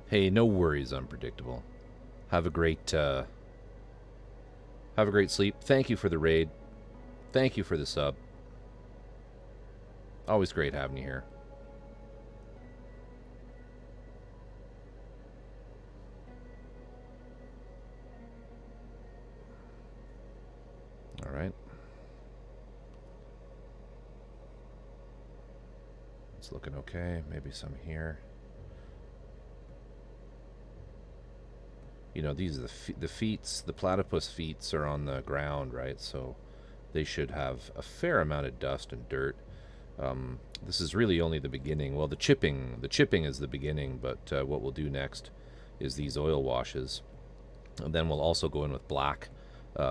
Hey, no worries, unpredictable. Have a great sleep. Thank you for the raid. Thank you for the sub. Always great having you here. All right. It's looking okay. Maybe some here. You know, these are the feet, the platypus feet are on the ground, right? So they should have a fair amount of dust and dirt. This is really only the beginning. Well, the chipping is the beginning, but what we'll do next is these oil washes. And then we'll also go in with black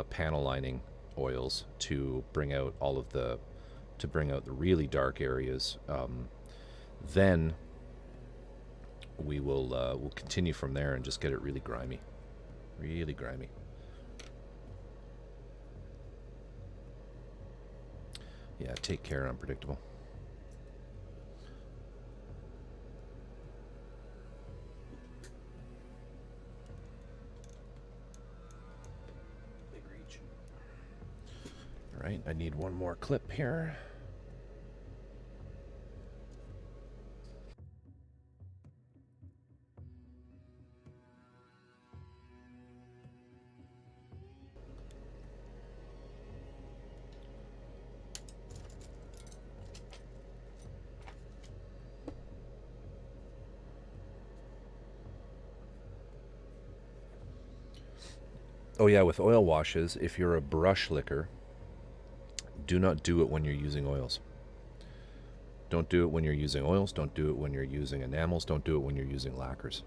panel lining oils to bring out the really dark areas. Then we will we'll continue from there and just get it really grimy. Really grimy. Yeah, take care, unpredictable. Big reach. All right, I need one more clip here. Oh yeah, with oil washes, if you're a brush licker, do not do it when you're using oils. Don't do it when you're using oils. Don't do it when you're using enamels. Don't do it when you're using lacquers.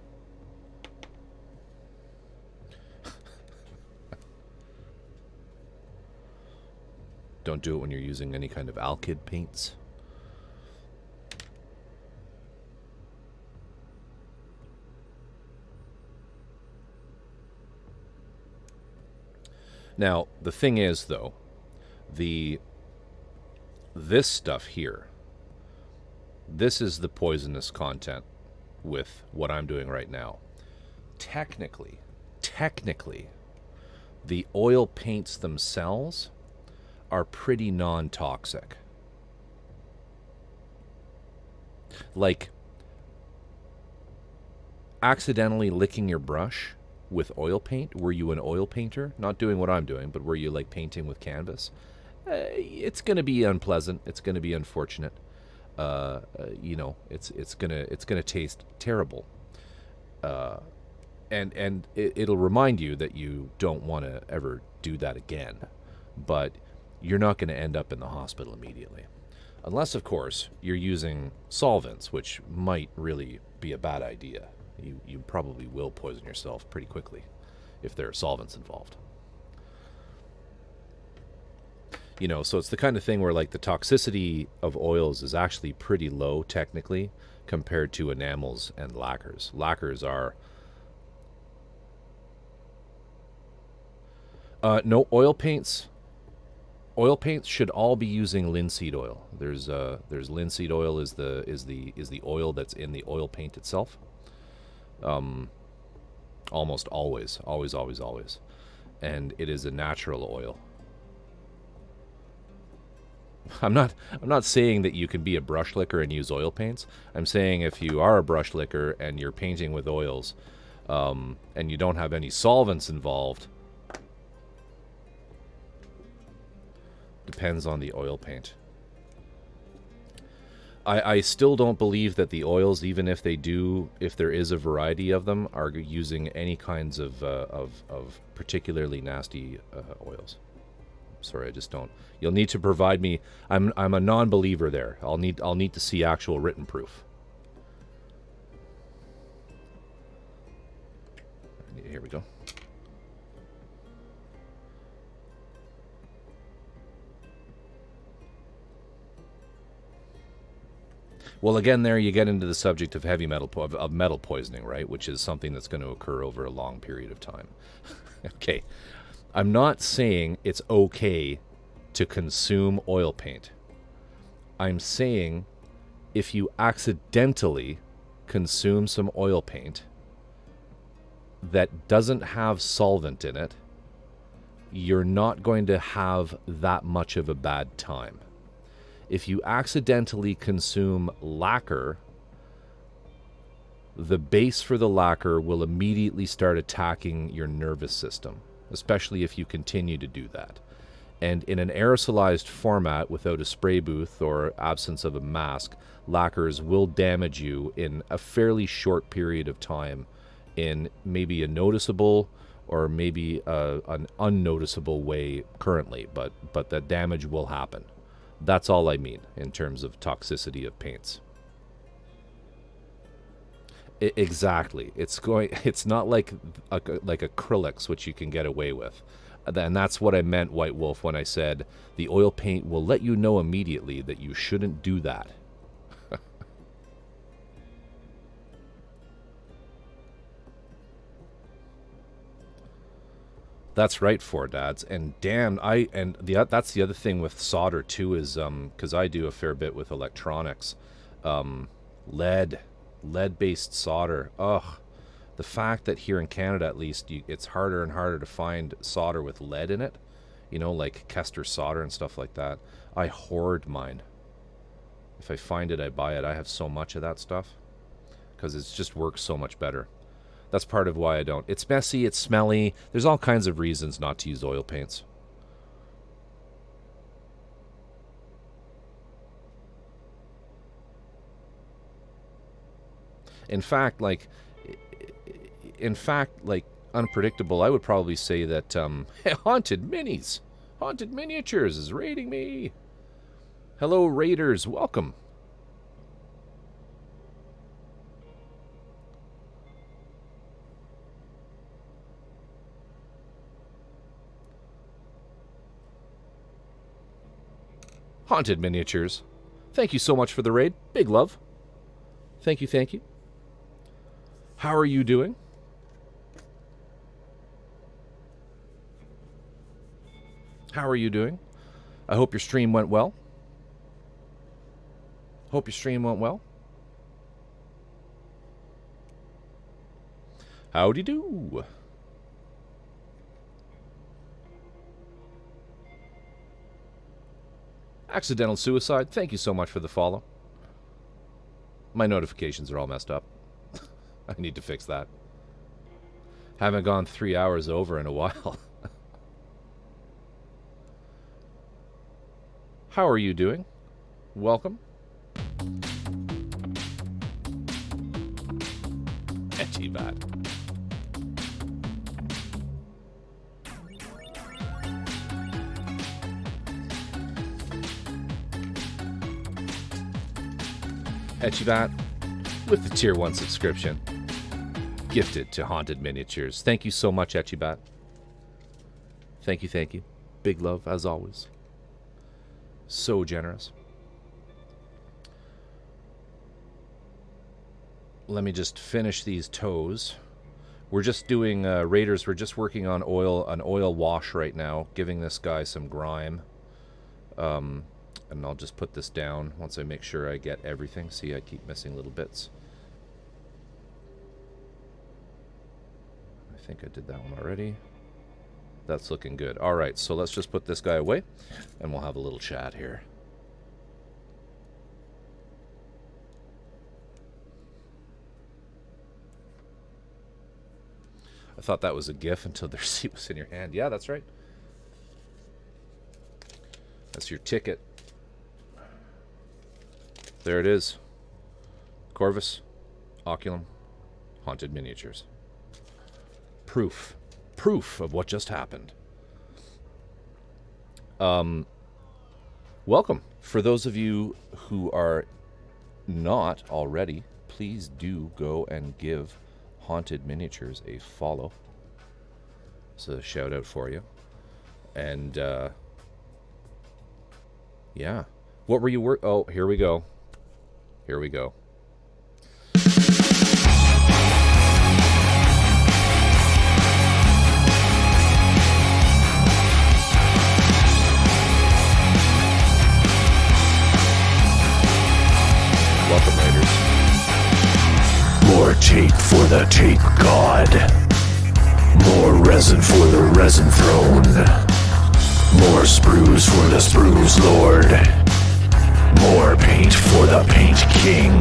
Don't do it when you're using any kind of alkyd paints. Now, the thing is, though, this stuff here, this is the poisonous content with what I'm doing right now. Technically, the oil paints themselves are pretty non-toxic. Like, accidentally licking your brush with oil paint, were you an oil painter? Not doing what I'm doing, but were you like painting with canvas? It's going to be unpleasant. It's going to be unfortunate. You know, it's gonna taste terrible. And it'll remind you that you don't want to ever do that again. But you're not going to end up in the hospital immediately. Unless, of course, you're using solvents, which might really be a bad idea. You probably will poison yourself pretty quickly if there are solvents involved. You know, so it's the kind of thing where, like, the toxicity of oils is actually pretty low, technically, compared to enamels and lacquers. Lacquers are... no, oil paints... Oil paints should all be using linseed oil. There's linseed oil is the oil that's in the oil paint itself. Almost always, and it is a natural oil. I'm not saying that you can be a brush licker and use oil paints. I'm saying if you are a brush licker and you're painting with oils, and you don't have any solvents involved, depends on the oil paint. I still don't believe that the oils, even if there is a variety of them, are using any kinds of particularly nasty oils. Sorry, I just don't. You'll need to provide me. I'm a non-believer there. I'll need to see actual written proof. Here we go. Well, again, there you get into the subject of heavy metal of metal poisoning, right? Which is something that's going to occur over a long period of time. Okay, I'm not saying it's okay to consume oil paint. I'm saying if you accidentally consume some oil paint that doesn't have solvent in it, you're not going to have that much of a bad time. If you accidentally consume lacquer, the base for the lacquer will immediately start attacking your nervous system, especially if you continue to do that. And in an aerosolized format without a spray booth or absence of a mask, lacquers will damage you in a fairly short period of time in maybe a noticeable or maybe an unnoticeable way currently, but that damage will happen. That's all I mean in terms of toxicity of paints. Exactly. It's not like acrylics, which you can get away with. And that's what I meant, White Wolf, when I said the oil paint will let you know immediately that you shouldn't do that. That's right, Four Dads. And damn, that's the other thing with solder too is because I do a fair bit with electronics, lead-based solder. Ugh, the fact that here in Canada at least it's harder and harder to find solder with lead in it, you know, like Kester solder and stuff like that. I hoard mine. If I find it, I buy it. I have so much of that stuff because it just works so much better. That's part of why I don't. It's messy, it's smelly. There's all kinds of reasons not to use oil paints. In fact, like unpredictable, I would probably say that Haunted Miniatures is raiding me. Hello, Raiders. Welcome. Haunted Miniatures. Thank you so much for the raid. Big love. Thank you, thank you. How are you doing? How are you doing? I hope your stream went well. Hope your stream went well. Howdy do. Accidental Suicide, thank you so much for the follow. My notifications are all messed up. I need to fix that. Haven't gone 3 hours over in a while. How are you doing? Welcome. Etchy bat. Etchibat with the tier 1 subscription gifted to Haunted Miniatures. Thank you so much, Etchibat. Thank you, thank you. Big love as always. So generous. Let me just finish these toes. We're just doing Raiders. We're just working on an oil wash right now, giving this guy some grime. And I'll just put this down once I make sure I get everything. See, I keep missing little bits. I think I did that one already. That's looking good. All right, so let's just put this guy away, and we'll have a little chat here. I thought that was a GIF until the receipt was in your hand. Yeah, that's right. That's your ticket. There it is. Corvus, Oculum, Haunted Miniatures. Proof of what just happened. Welcome. For those of you who are not already, please do go and give Haunted Miniatures a follow. It's a shout out for you. And yeah. What were you Oh, here we go. Here we go. Welcome, Raiders. More tape for the tape god. More resin for the resin throne. More sprues for the sprues lord. More paint for the paint king.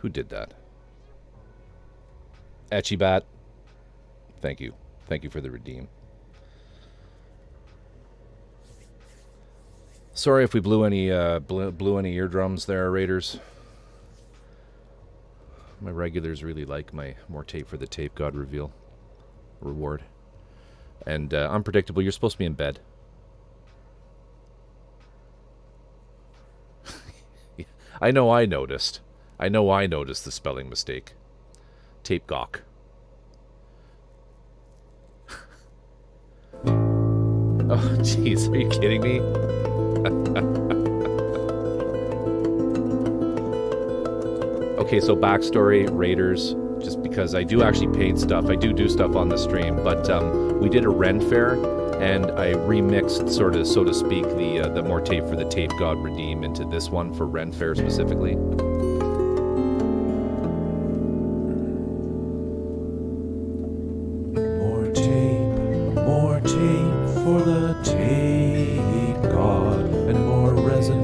Who did that? Etchybat. Thank you. Thank you for the redeem. Sorry if we blew any eardrums there, Raiders. My regulars really like my more tape for the tape God reveal reward. And unpredictable, you're supposed to be in bed. I know I noticed the spelling mistake. Tape gawk. Oh, jeez, are you kidding me? Okay, so backstory, Raiders, just because I do actually paint stuff. I do stuff on the stream, but we did a Ren Fair, and I remixed, sort of, so to speak, the more tape for the tape God redeem into this one for Ren Fair specifically. More tape for the tape God, and more resin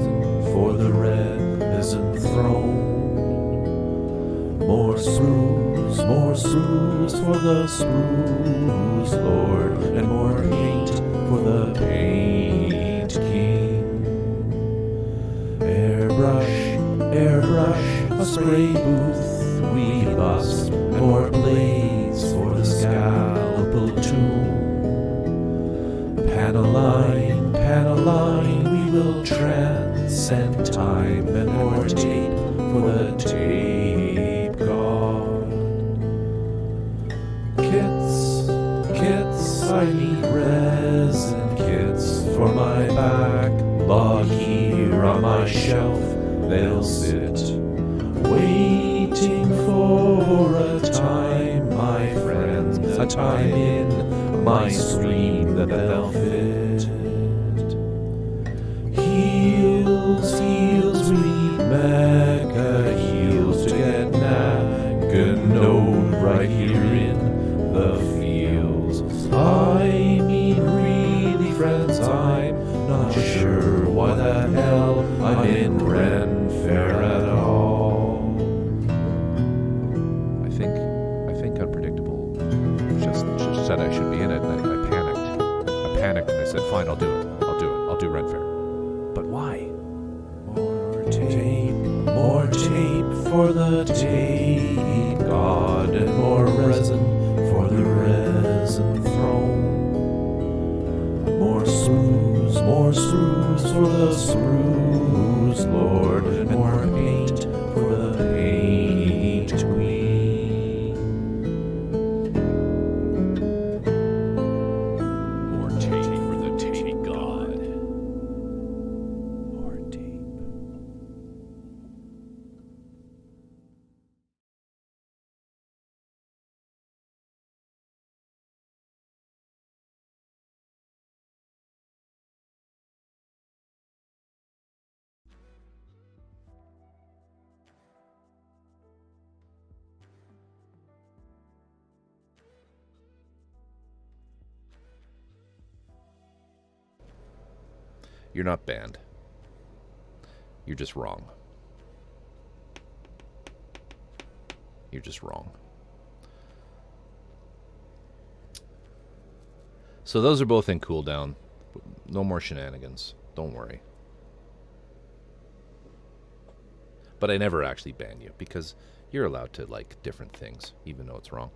for the resin throne. More sprues for the sprues lord, and more paint for the paint king. Airbrush, a spray booth we bust, and more blades for the scalpel tomb. Panaline, we will transcend time, and more tape for the tape god. Kits, I need resin kits for my backlog here on my shelf. They'll sit, waiting for a time, my friends, a time in my stream that they'll fit. Heels, we need mega heels to get Naganode right here in the fields. I mean, really, friends, I'm not sure why the hell I'm in Ren Fair at all. I think Unpredictable just said I should be in it, and I panicked. I panicked, and I said, fine, I'll do it. I'll do Ren Fair. But why? More tape for the tape god, and more resin for the resin throne. More sprues for the sprues lord, and more paint for the paint queen. More tape for the tape god. More tape. You're not banned. You're just wrong. You're just wrong. So those are both in cooldown. No more shenanigans. Don't worry. But I never actually ban you because you're allowed to like different things, even though it's wrong.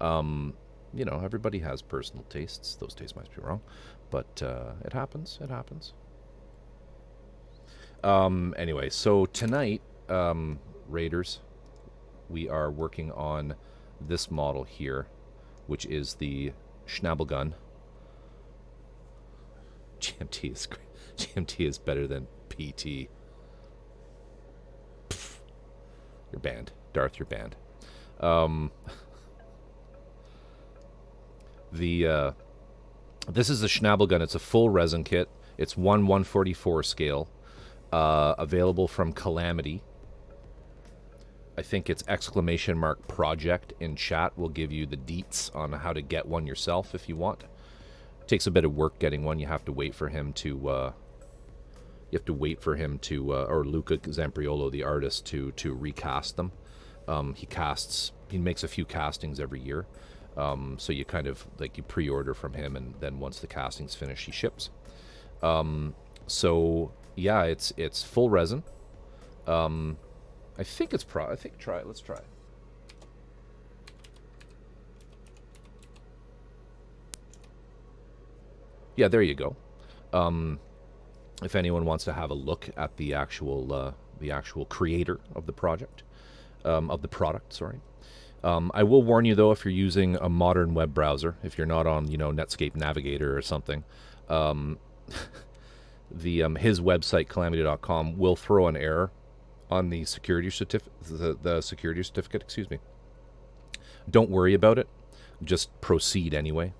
You know, everybody has personal tastes. Those tastes might be wrong, but it happens. It happens. Anyway, so tonight, Raiders, we are working on this model here, which is the Schnabelgun. GMT is great. GMT is better than PT. Pff, you're banned. Darth, you're banned. This is the Schnabelgun. It's a full resin kit. It's 1/144 scale. Available from Kallamity. I think it's !project in chat will give you the deets on how to get one yourself if you want. It takes a bit of work getting one. You have to wait for him to or Luca Zampriolo, the artist, to recast them. He makes a few castings every year. So you kind of like you pre-order from him, and then once the casting's finished, he ships. So yeah, it's full resin. I think try it. Let's try it. Yeah, there you go. If anyone wants to have a look at the actual creator of the project, of the product, sorry. I will warn you though, if you're using a modern web browser, if you're not on Netscape Navigator or something, his website Kallamity.com will throw an error on the security certificate. The security certificate, excuse me. Don't worry about it. Just proceed anyway.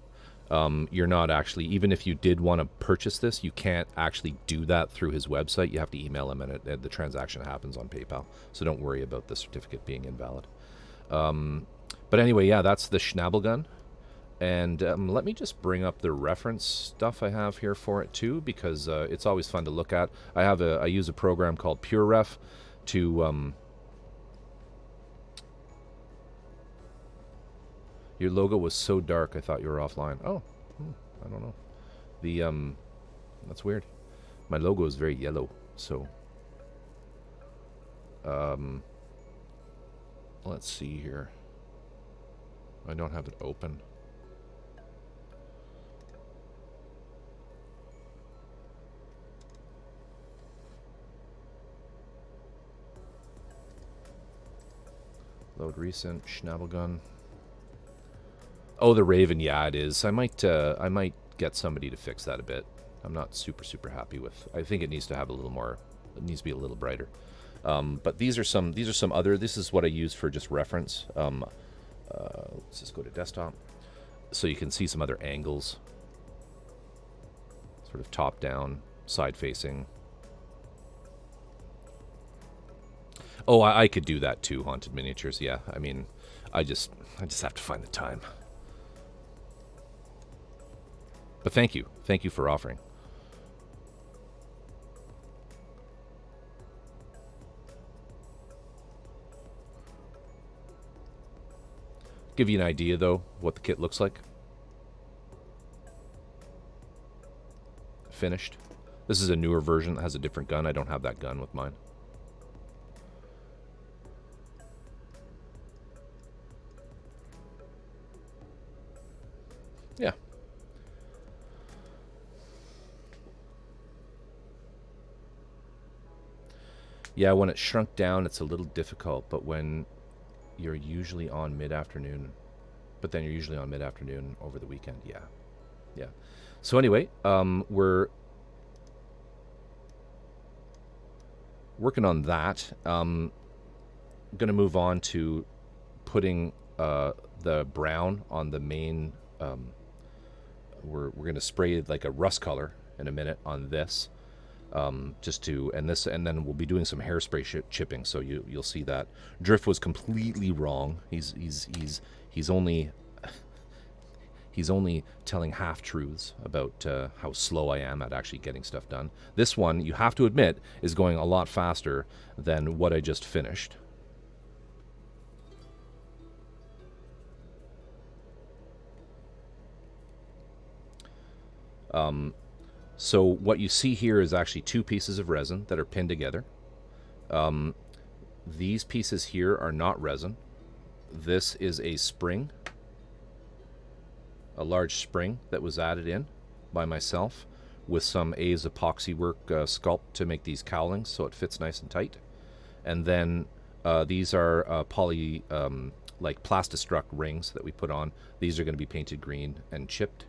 You're not actually, even if you did want to purchase this, you can't actually do that through his website. You have to email him, and the transaction happens on PayPal. So don't worry about the certificate being invalid. But anyway, yeah, that's the Schnabelgun. And let me just bring up the reference stuff I have here for it too, because it's always fun to look at. I use a program called PureRef to your logo was so dark I thought you were offline. Oh, I don't know. That's weird. My logo is very yellow, so let's see here. I don't have it open. Load recent Schnabelgun. Oh, the Raven. Yeah, it is. I might get somebody to fix that a bit. I'm not super happy with. I think it needs to have a little more. It needs to be a little brighter. But these are some other. This is what I use for just reference. Let's just go to desktop, so you can see some other angles. Sort of top down, side facing. Oh, I could do that too, Haunted Miniatures. Yeah, I mean, I just have to find the time. But thank you for offering. Give you an idea though what the kit looks like. Finished. This is a newer version that has a different gun. I don't have that gun with mine. Yeah. Yeah, when it's shrunk down, it's a little difficult, but when you're usually on mid-afternoon, but then you're usually on mid-afternoon over the weekend, yeah. Yeah. So anyway, we're working on that. I'm going to move on to putting the brown on the main. We're going to spray like a rust color in a minute on this, just to and then we'll be doing some hairspray chipping. So you'll see that Drift was completely wrong. He's only telling half truths about how slow I am at actually getting stuff done. This one, you have to admit, is going a lot faster than what I just finished. So what you see here is actually two pieces of resin that are pinned together. These pieces here are not resin. This is a spring, a large spring that was added in by myself with some A's epoxy work sculpt to make these cowlings so it fits nice and tight. And then these are poly like Plastistruct rings that we put on. These are going to be painted green and chipped.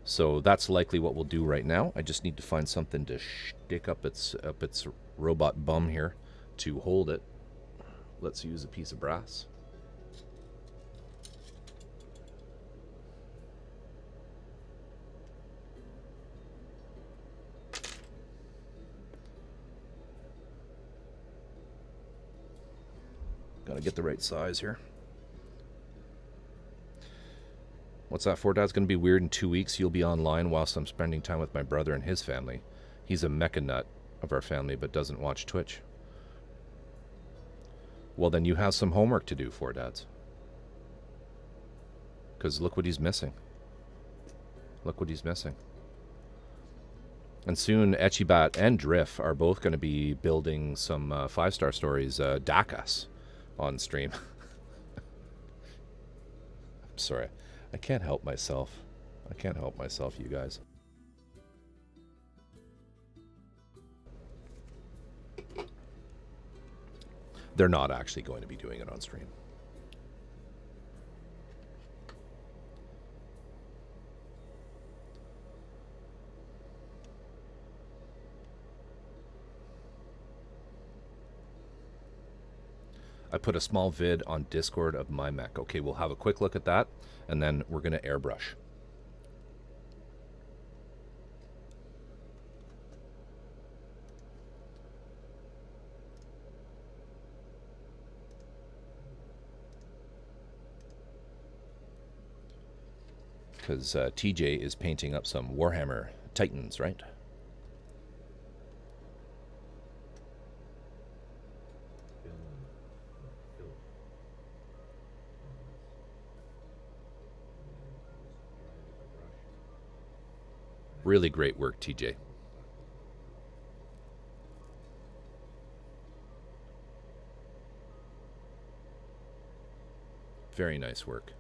So that's likely what we'll do right now. I just need to find something to stick up its robot bum here to hold it. Let's use a piece of brass. Gotta get the right size here. What's that for, Dad? It's going to be weird in 2 weeks. You'll be online whilst I'm spending time with my brother and his family. He's a mecha nut of our family, but doesn't watch Twitch. Well, then you have some homework to do for dads. Because look what he's missing. Look what he's missing. And soon, Etchibat and Drift are both going to be building some 5-star stories, Dakas, on stream. I'm sorry. I can't help myself. I can't help myself, you guys. They're not actually going to be doing it on stream. I put a small vid on Discord of my mech. Okay, we'll have a quick look at that, and then we're going to airbrush. Because TJ is painting up some Warhammer Titans, right? Really great work, TJ. Very nice work.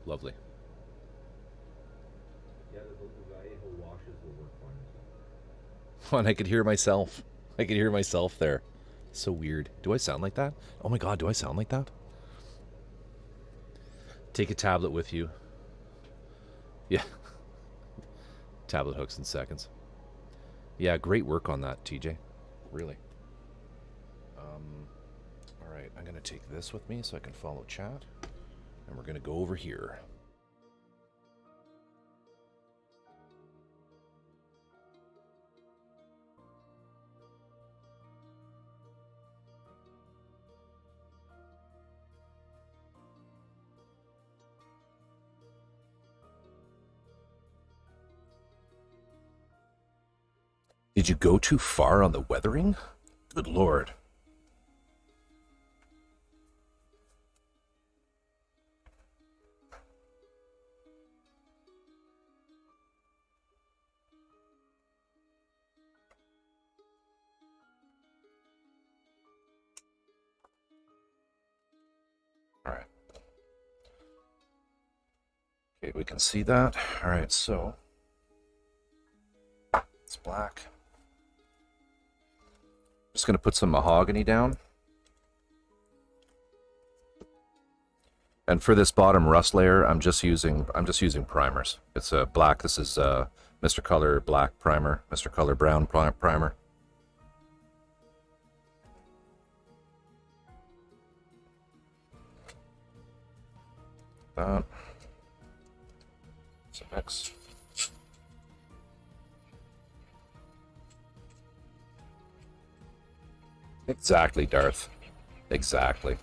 Lovely. Yeah, the guy who washes will work fine. And I could hear myself. I could hear myself there. So weird. Do I sound like that? Oh my god, do I sound like that? Take a tablet with you. Yeah. Tablet hooks in seconds. Yeah, great work on that, TJ. Really. Alright, I'm going to take this with me so I can follow chat. And we're going to go over here. Did you go too far on the weathering? Good lord. All right. Okay, we can see that. All right, so it's black. Just going to put some mahogany down. And for this bottom rust layer, I'm just using primers. It's a black. This is Mr. Color black primer, Mr. Color brown primer. Some mix. Exactly, Darth. Exactly.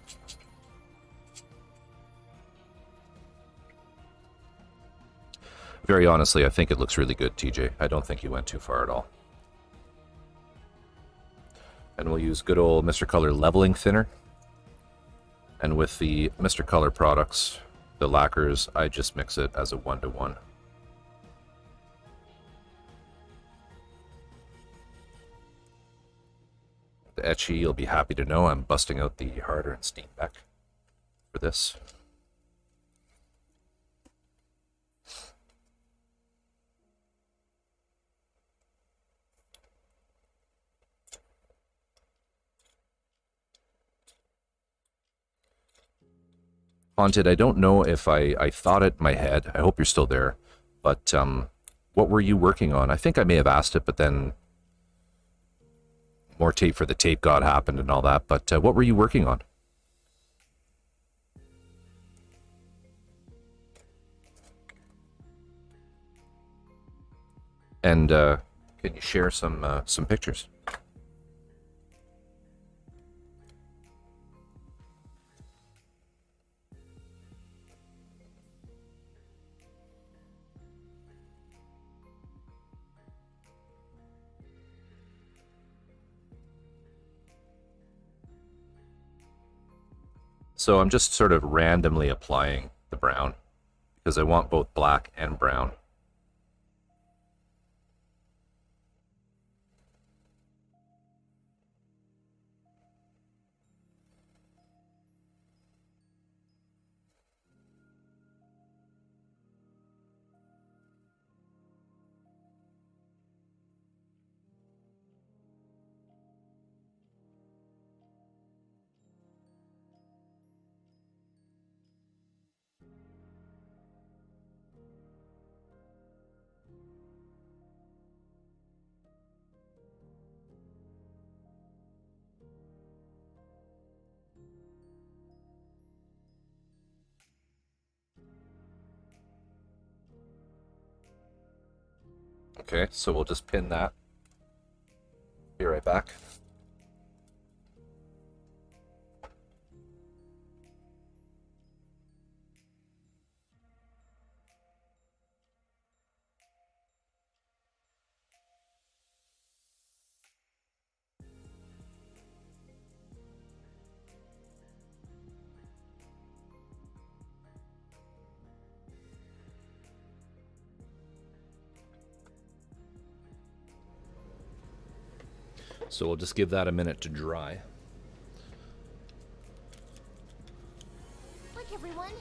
Very honestly, I think it looks really good, TJ. I don't think you went too far at all. And we'll use good old Mr. Color leveling thinner. And with the Mr. Color products, the lacquers, I just mix it as a 1-to-1. The etchy, you'll be happy to know I'm busting out the harder and steam back for this. Haunted, I don't know if I thought it in my head. I hope you're still there. But what were you working on? I think I may have asked it, but then more tape for the tape god happened and all that. But what were you working on? And can you share some pictures? So I'm just sort of randomly applying the brown because I want both black and brown. Okay, so we'll just pin that. Be right back. So we'll just give that a minute to dry. Look, everyone,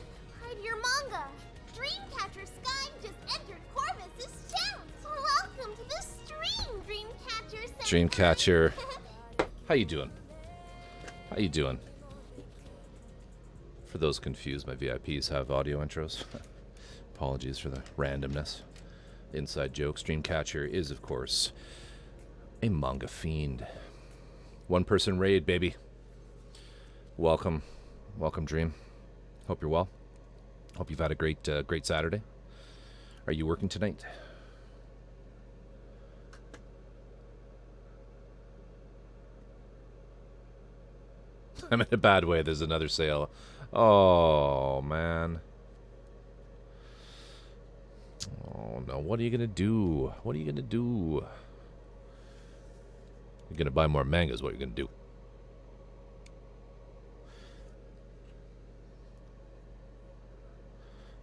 hide your manga. Dreamcatcher Sky just entered Corvus's town. Welcome to the stream, Dreamcatcher. Dreamcatcher. How you doing? How you doing? For those confused, my VIPs have audio intros. Apologies for the randomness. Inside jokes. Dreamcatcher is, of course, a manga fiend. One person raid, baby. Welcome. Welcome, Dream. Hope you're well. Hope you've had a great Saturday. Are you working tonight? I'm in a bad way. There's another sale. Oh, man. Oh, no. What are you going to do? What are you going to do? You're going to buy more mangas, what you're going to do.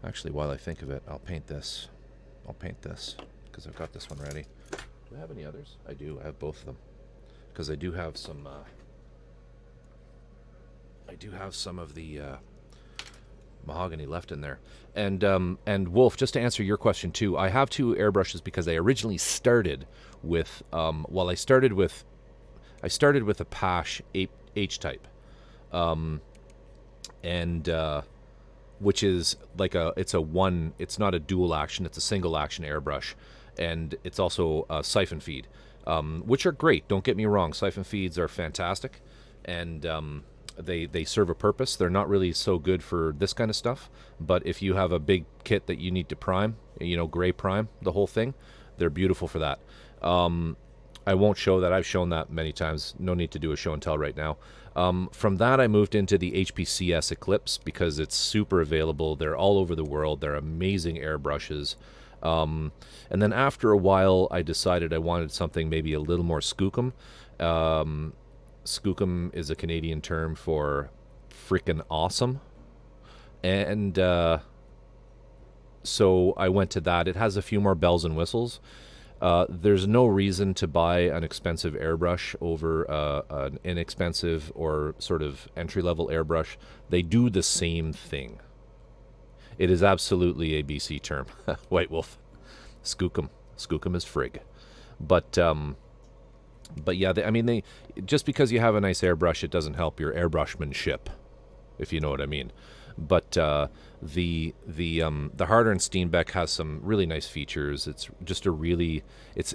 Actually, while I think of it, I'll paint this. I'll paint this, because I've got this one ready. Do I have any others? I do. I have both of them. Because I do have some... I do have some of the mahogany left in there. And Wolf, just to answer your question too, I have two airbrushes because I originally started with... I started with a Pash H-type. Which is like it's not a dual action, it's a single action airbrush. And it's also a siphon feed, which are great. Don't get me wrong. Siphon feeds are fantastic. And they serve a purpose. They're not really so good for this kind of stuff. But if you have a big kit that you need to prime, gray prime, the whole thing, they're beautiful for that. I won't show that. I've shown that many times. No need to do a show and tell right now. From that, I moved into the HPCS Eclipse because it's super available. They're all over the world. They're amazing airbrushes. And then after a while, I decided I wanted something maybe a little more skookum. Skookum is a Canadian term for freaking awesome. And so I went to that. It has a few more bells and whistles. There's no reason to buy an expensive airbrush over an inexpensive or sort of entry-level airbrush. They do the same thing. It is absolutely a BC term. White Wolf. Skookum. Skookum is frig. But yeah, they just because you have a nice airbrush, it doesn't help your airbrushmanship, if you know what I mean. But the Harder and Steenbeck has some really nice features. It's just a really it's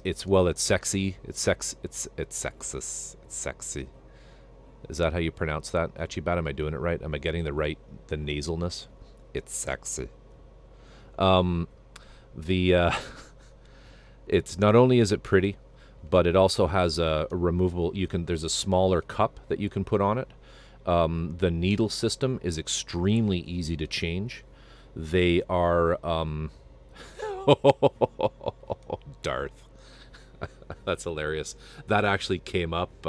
sexy. It's sexist. It's sexy. Is that how you pronounce that? Achibat, am I doing it right? Am I getting the nasalness? It's sexy. It's not only is it pretty, but it also has a removable. There's a smaller cup that you can put on it. The needle system is extremely easy to change. They are Darth. That's hilarious. That actually came up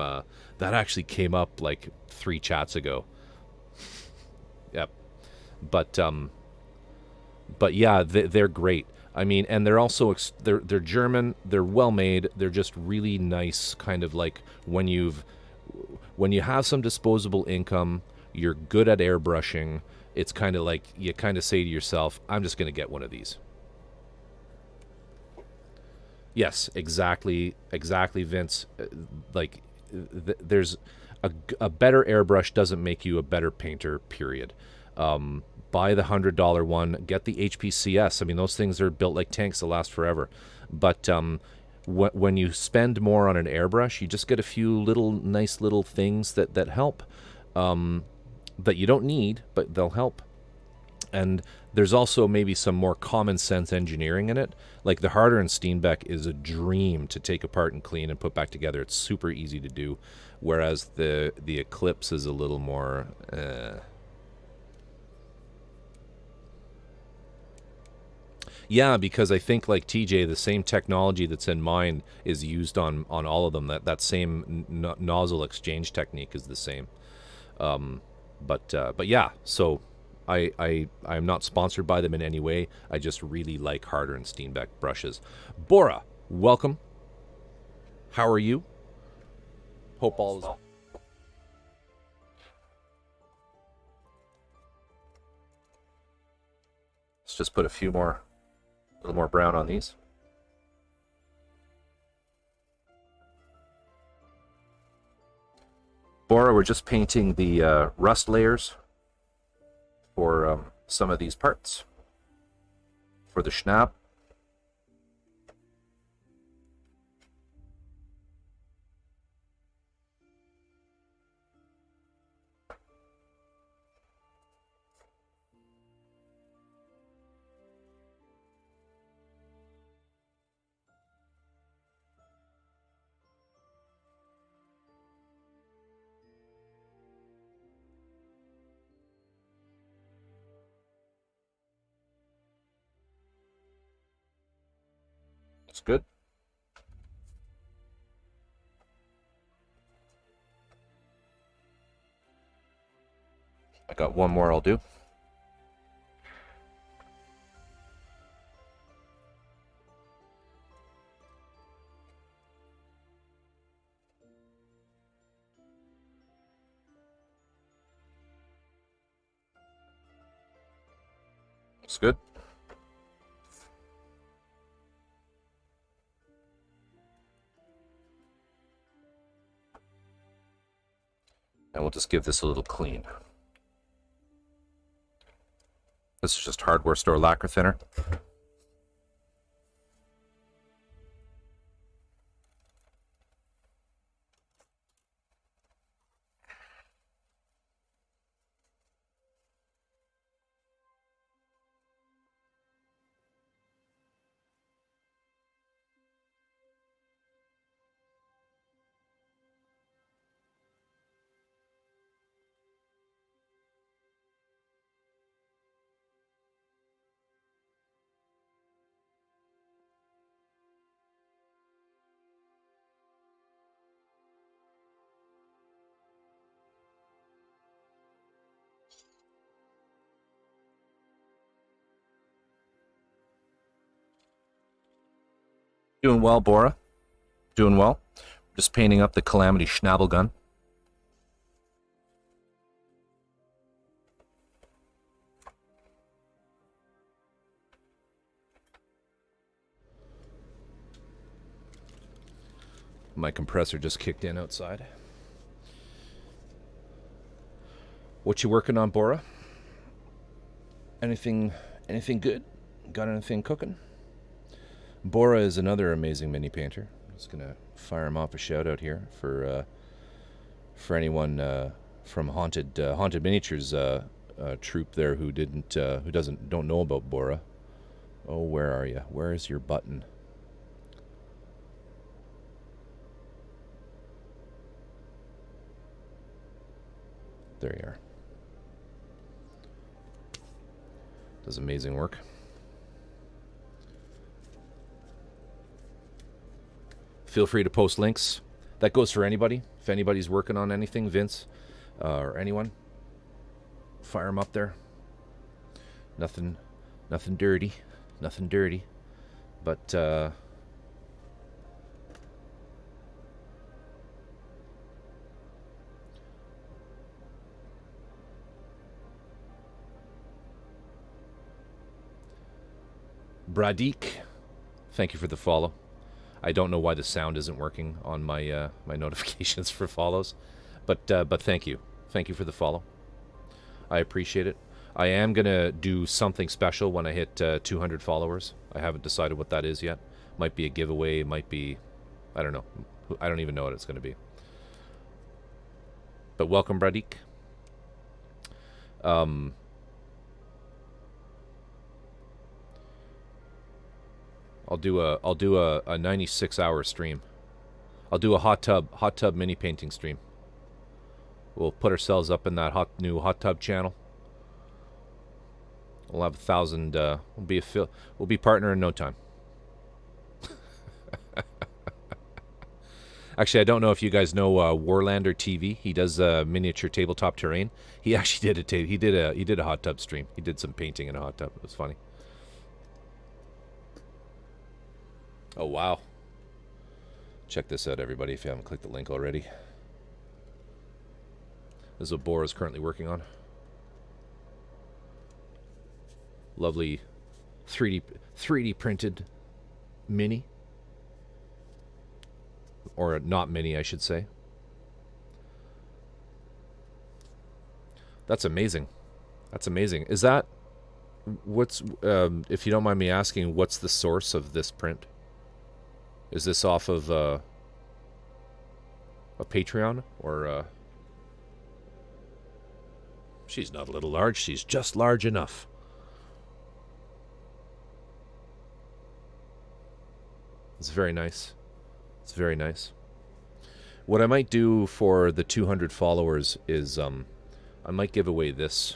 like 3 chats ago. but yeah, they're great. I mean, and they're also they're German. They're well made. They're just really nice. Kind of like when you have some disposable income, you're good at airbrushing. It's kind of like you kind of say to yourself, "I'm just going to get one of these." Yes, exactly, Vince. Like, there's a better airbrush doesn't make you a better painter. Period. Buy the $100 one. Get the HPCS. I mean, those things are built like tanks that last forever. But when you spend more on an airbrush, you just get a few nice little things that help. That you don't need, but they'll help. And there's also maybe some more common sense engineering in it. Like the Harder and Steenbeck is a dream to take apart and clean and put back together. It's super easy to do, whereas the Eclipse is a little more. Yeah, because I think like TJ, the same technology that's in mine is used on all of them. That same nozzle exchange technique is the same. But yeah, so I'm not sponsored by them in any way. I just really like Harder and Steenbeck brushes. Bora, welcome. How are you? Hope all is. Let's just put a little more brown on these. Bora, we're just painting the rust layers for some of these parts for the Schnab. That's good. I got one more I'll do. That's good. And we'll just give this a little clean. This is just hardware store lacquer thinner. Doing well, Bora. Doing well. Just painting up the Kallamity Schnabelgun. My compressor just kicked in outside. What you working on, Bora? Anything good? Got anything cooking? Bora is another amazing mini painter. I'm just gonna fire him off a shout out here for anyone from Haunted Miniatures troop there who don't know about Bora. Oh, where are you? Where is your button? There you are. Does amazing work. Feel free to post links. That goes for anybody. If anybody's working on anything, Vince or anyone, fire them up there. Nothing dirty. Nothing dirty. But, Bradik, thank you for the follow. I don't know why the sound isn't working on my my notifications for follows, but thank you for the follow. I appreciate it. I am gonna do something special when I hit 200 followers. I haven't decided what that is yet. Might be a giveaway. Might be, I don't know. I don't even know what it's gonna be. But welcome, Bradik. I'll do a 96-hour stream. I'll do a hot tub mini painting stream. We'll put ourselves up in that new hot tub channel. We'll have 1,000. We'll be partner in no time. Actually, I don't know if you guys know Warlander TV. He does miniature tabletop terrain. He actually did a hot tub stream. He did some painting in a hot tub. It was funny. Oh, wow. Check this out, everybody, if you haven't clicked the link already. This is what Bora is currently working on. Lovely 3D printed mini. Or not mini, I should say. That's amazing. That's amazing. Is that... What's... if you don't mind me asking, what's the source of this print? Is this off of a Patreon or she's not a little large, she's just large enough. It's very nice. It's very nice. What I might do for the 200 followers is I might give away this.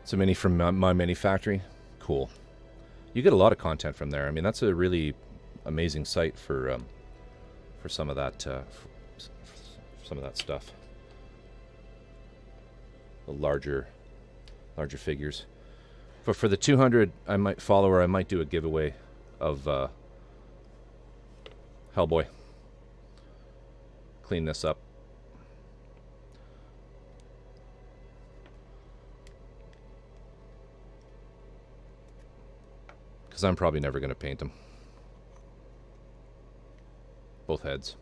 It's a mini from my mini factory. Cool. You get a lot of content from there. I mean, that's a really amazing site for some of that stuff. The larger figures. But for the 200, I might do a giveaway of Hellboy. Clean this up. Because I'm probably never going to paint them. Both heads.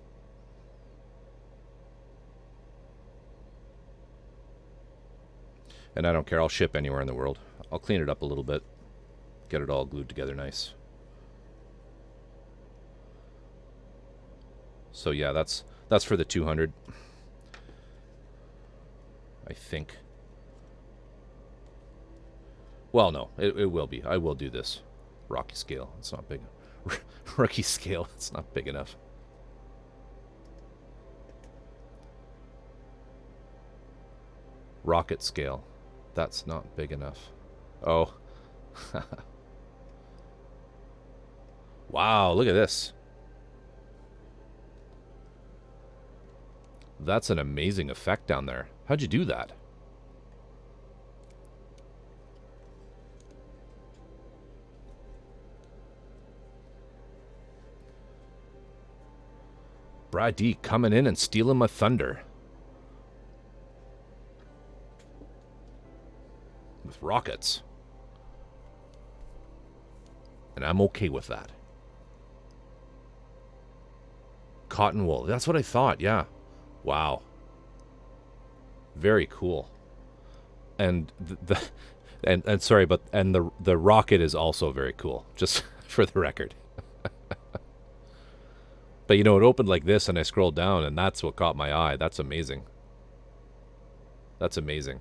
And I don't care, I'll ship anywhere in the world. I'll clean it up a little bit. Get it all glued together nice. So yeah, that's for the 200. I think. Well, no, it will be. I will do this. Rocky scale. It's not big. Rookie scale. It's not big enough. Rocket scale. That's not big enough. Oh. Wow, look at this. That's an amazing effect down there. How'd you do that? Brad D coming in and stealing my thunder. With rockets. And I'm okay with that. Cotton wool. That's what I thought, yeah. Wow. Very cool. And sorry, but the rocket is also very cool, just for the record. But you know, it opened like this and I scrolled down and that's what caught my eye. That's amazing. That's amazing.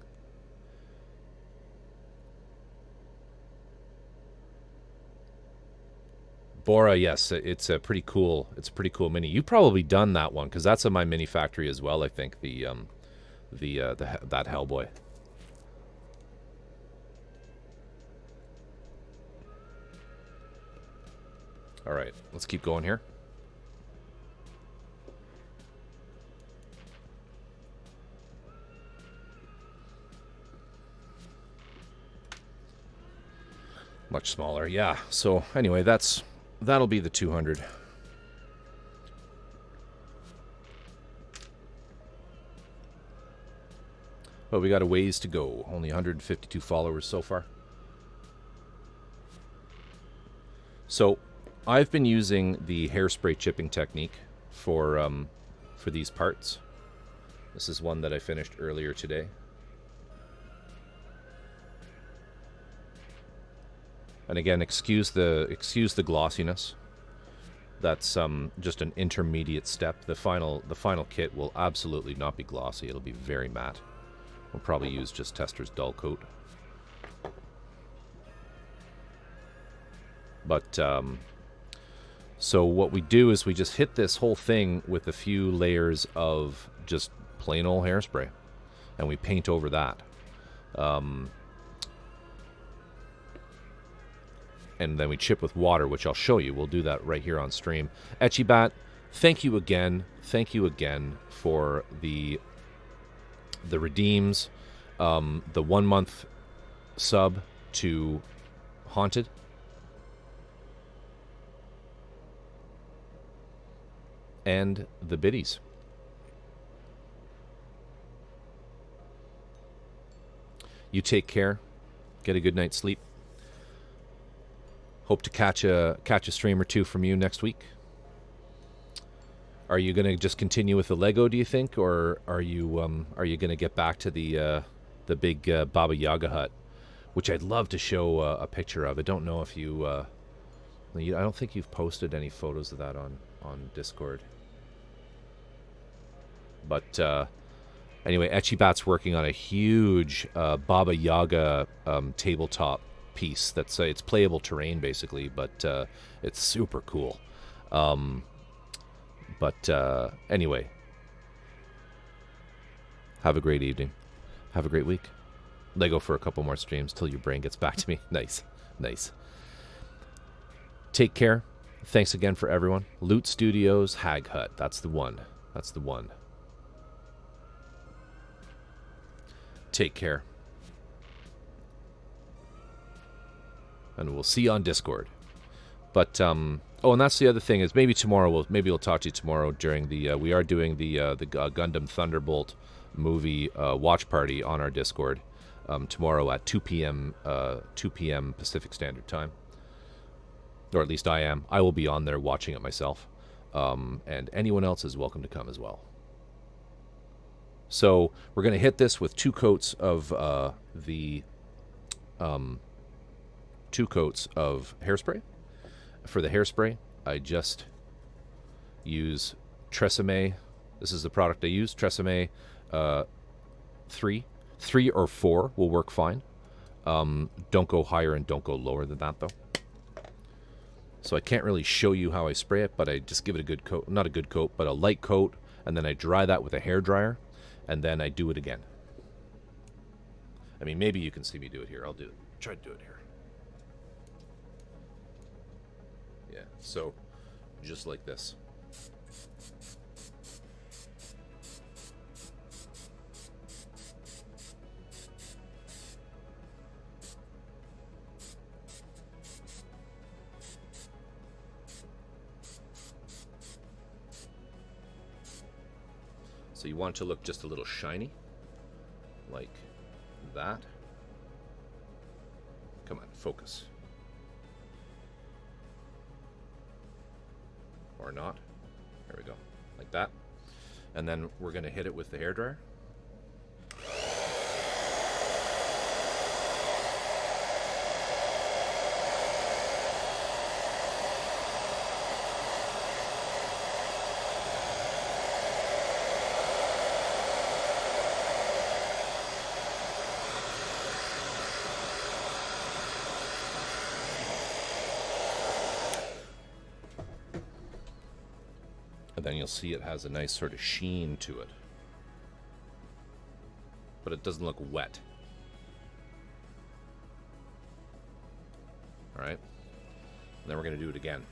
Bora, yes, it's a pretty cool. It's a pretty cool mini. You've probably done that one because that's in my mini factory as well. I think that Hellboy. All right, let's keep going here. Much smaller, yeah. So anyway, that'll be the 200. But we got a ways to go. Only 152 followers so far. So I've been using the hairspray chipping technique for these parts. This is one that I finished earlier today. And again, excuse the glossiness. That's just an intermediate step. The final kit will absolutely not be glossy. It'll be very matte. We'll probably use just Tester's dull coat. But so what we do is we just hit this whole thing with a few layers of just plain old hairspray, and we paint over that. And then we chip with water, which I'll show you. We'll do that right here on stream. Etchybat, thank you again. Thank you again for the redeems, the 1 month sub to Haunted. And the biddies. You take care. Get a good night's sleep. Hope to catch a stream or two from you next week. Are you gonna just continue with the Lego, do you think, or are you gonna get back to the big Baba Yaga hut, which I'd love to show a picture of? I don't know if I don't think you've posted any photos of that on Discord. But anyway, Etchybat's working on a huge Baba Yaga tabletop piece that's it's playable terrain basically, but it's super cool. Anyway, have a great evening, have a great week. Lego for a couple more streams till your brain gets back to me. Nice. Take care. Thanks again for everyone. Loot Studios Hag Hut, that's the one. Take care. And we'll see you on Discord. But and that's the other thing is maybe we'll talk to you tomorrow during the we are doing the Gundam Thunderbolt movie watch party on our Discord tomorrow at 2 p.m. Pacific Standard Time, or at least I am. I will be on there watching it myself, and anyone else is welcome to come as well. So we're going to hit this with 2 coats of hairspray. For the hairspray, I just use Tresemme. This is the product I use, Tresemme 3 or 4 will work fine. Don't go higher and don't go lower than that though. So I can't really show you how I spray it, but I just give it a good coat, not a good coat, but a light coat, and then I dry that with a hair dryer, and then I do it again. I mean, maybe you can see me do it here. I'll try to do it here. Yeah, so just like this. So you want it to look just a little shiny, like that. Come on, focus. Or not. There we go, like that. And then we're gonna hit it with the hairdryer. And then you'll see it has a nice sort of sheen to it. But it doesn't look wet. All right. And then we're going to do it again.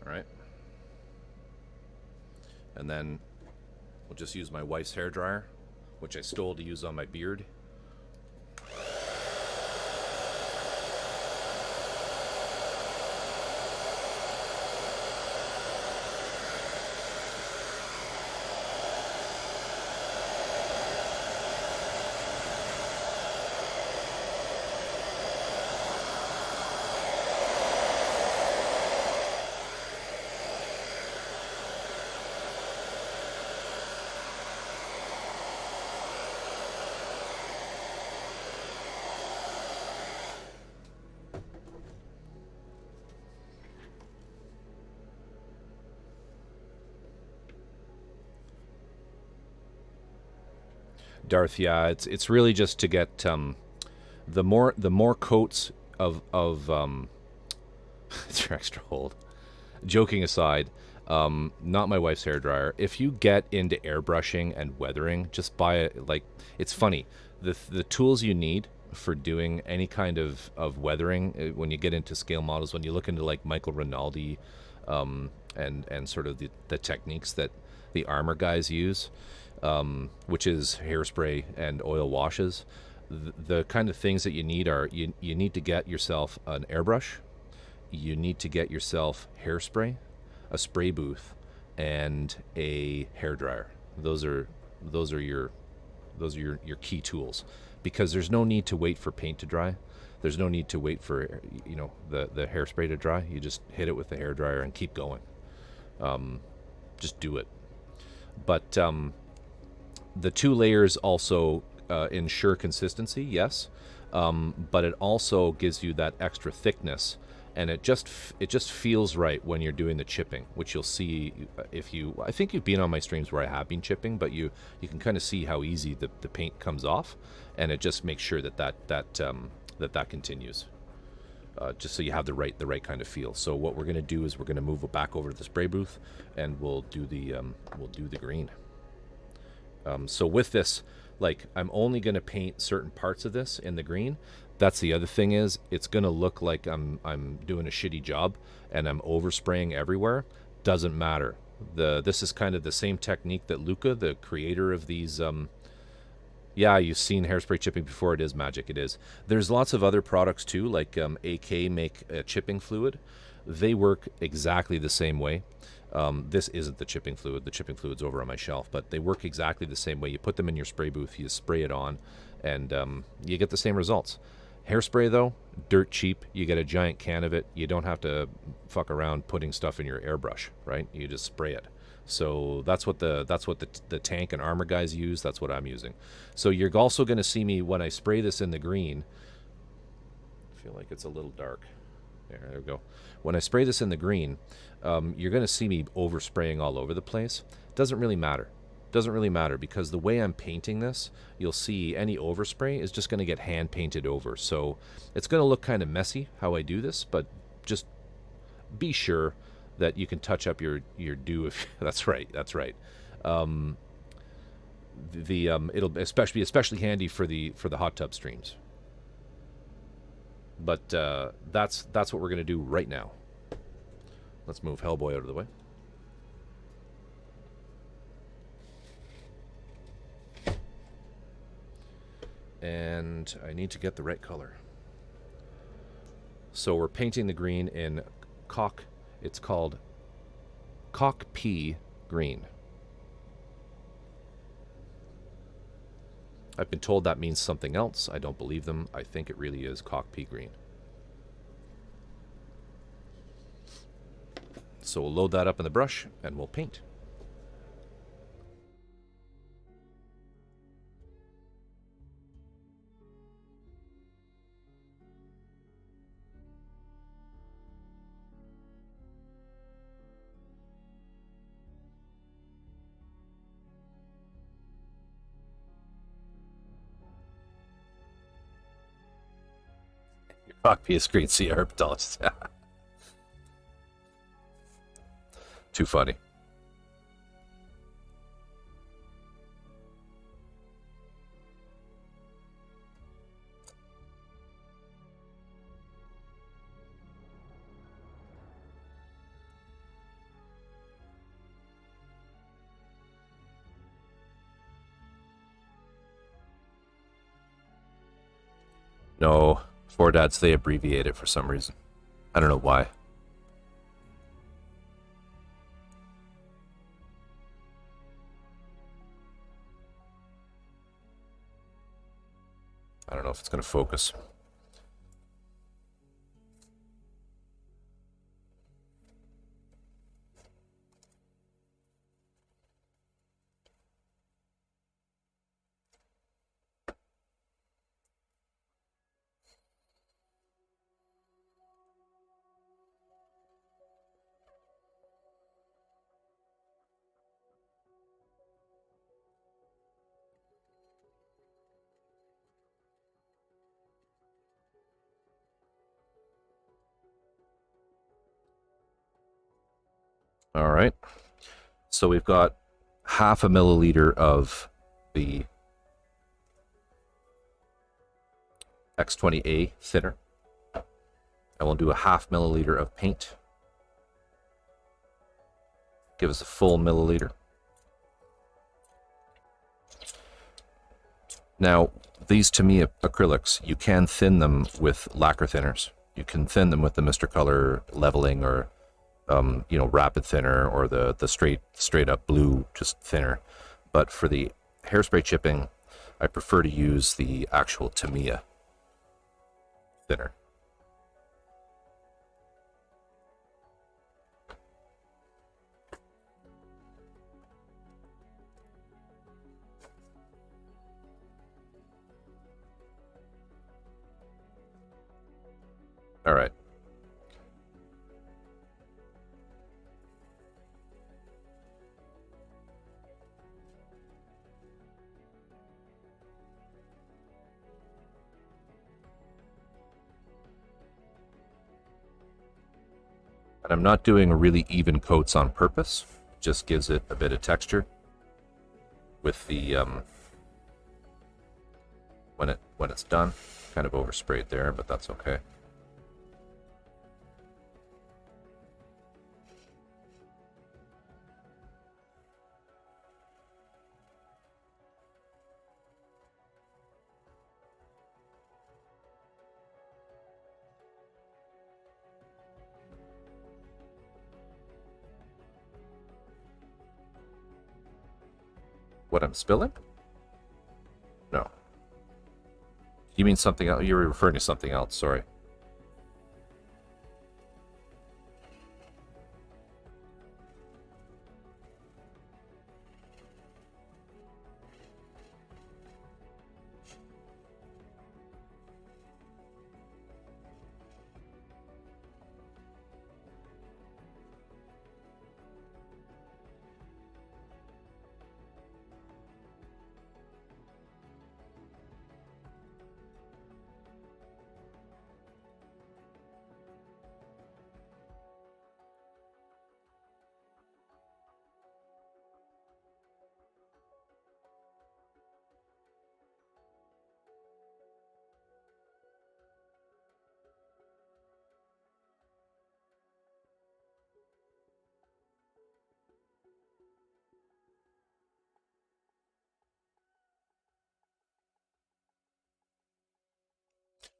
All right. And then we'll just use my wife's hairdryer, which I stole to use on my beard. Darth, yeah, it's really just to get the more coats of it's your extra hold. Joking aside, not my wife's hairdryer. If you get into airbrushing and weathering, just buy it. Like, it's funny, the tools you need for doing any kind of weathering when you get into scale models, when you look into like Michael Rinaldi, and sort of the techniques that the armor guys use. Which is hairspray and oil washes. The kind of things that you need are you need to get yourself an airbrush, you need to get yourself hairspray, a spray booth, and a hairdryer. Those are your key tools, because there's no need to wait for paint to dry. There's no need to wait for the hairspray to dry. You just hit it with the hairdryer and keep going. Just do it. But the 2 layers also ensure consistency, yes, but it also gives you that extra thickness, and it just feels right when you're doing the chipping, which you'll see if you. I think you've been on my streams where I have been chipping, but you can kind of see how easy the paint comes off, and it just makes sure that continues. Just so you have the right kind of feel. So what we're going to do is we're going to move it back over to the spray booth, and we'll do the green. So with this, like, I'm only going to paint certain parts of this in the green. That's the other thing, is it's going to look like I'm doing a shitty job and I'm overspraying everywhere. Doesn't matter. This is kind of the same technique that Luca, the creator of these, yeah, you've seen hairspray chipping before. It is magic. It is. There's lots of other products too, like AK make a chipping fluid. They work exactly the same way. This isn't the chipping fluid. The chipping fluid's over on my shelf, but they work exactly the same way. You put them in your spray booth, you spray it on, and you get the same results. Hairspray, though, dirt cheap. You get a giant can of it. You don't have to fuck around putting stuff in your airbrush, right? You just spray it. So that's what the tank and armor guys use. That's what I'm using. So you're also going to see me when I spray this in the green. I feel like it's a little dark. There we go. When I spray this in the green, you're going to see me overspraying all over the place. Doesn't really matter. Doesn't really matter, because the way I'm painting this, you'll see any overspray is just going to get hand painted over. So it's going to look kind of messy how I do this, but just be sure that you can touch up your do if that's right. It'll especially handy for the hot tub streams. But that's what we're gonna do right now. Let's move Hellboy out of the way. And I need to get the right color. So we're painting the green in cock. It's called cock pea green. I've been told that means something else. I don't believe them. I think it really is cock pea green. So we'll load that up in the brush and we'll paint. Rock P is green sea herpetologist. Too funny. No, Four Dads, they abbreviate it for some reason. I don't know why. I don't know if it's going to focus. All right. So we've got half a milliliter of the X20A thinner. And we'll do a half milliliter of paint. Give us a full milliliter. Now, these Tamiya acrylics, you can thin them with lacquer thinners. You can thin them with the Mr. Color leveling or rapid thinner, or the straight up blue just thinner. But for the hairspray chipping, I prefer to use the actual Tamiya thinner. All right. And I'm not doing really even coats on purpose. It just gives it a bit of texture with the when it's done. Kind of oversprayed there, but that's okay. What I'm spilling? No. You mean something else? You're referring to something else, sorry.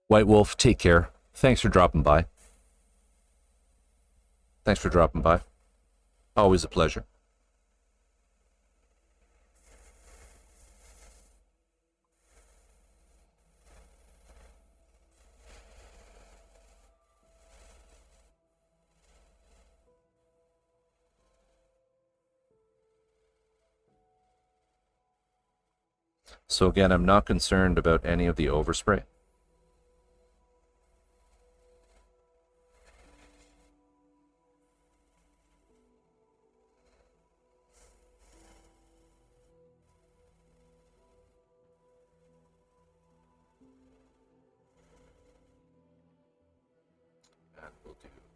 White Wolf, take care. Thanks for dropping by. Thanks for dropping by. Always a pleasure. So again, I'm not concerned about any of the overspray.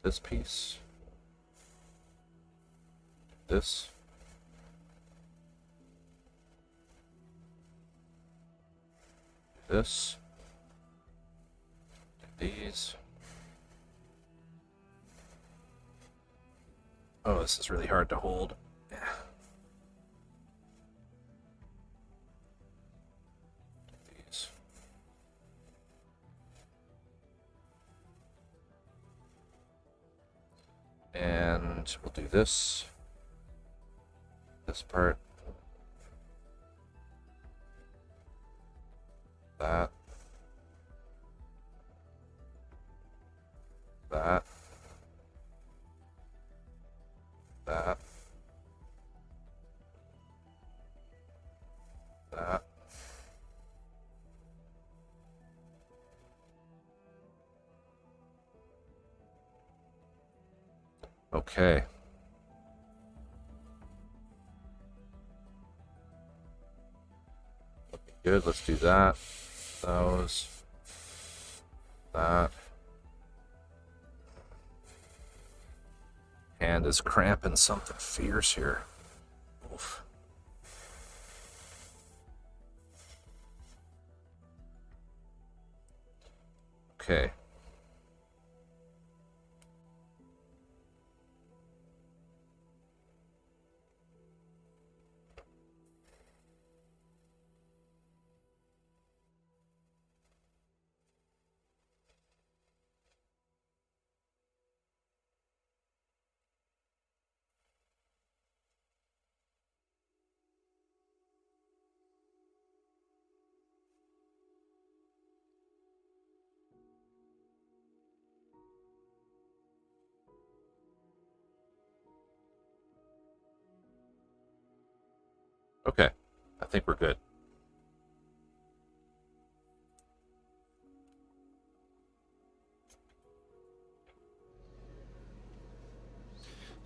this piece. This. This. These. Oh, this is really hard to hold. These. And we'll do this. This part. That. That. That. That. Okay. Good, let's do that. Those. That. Hand is cramping something fierce here. Oof. Okay. Okay, I think we're good.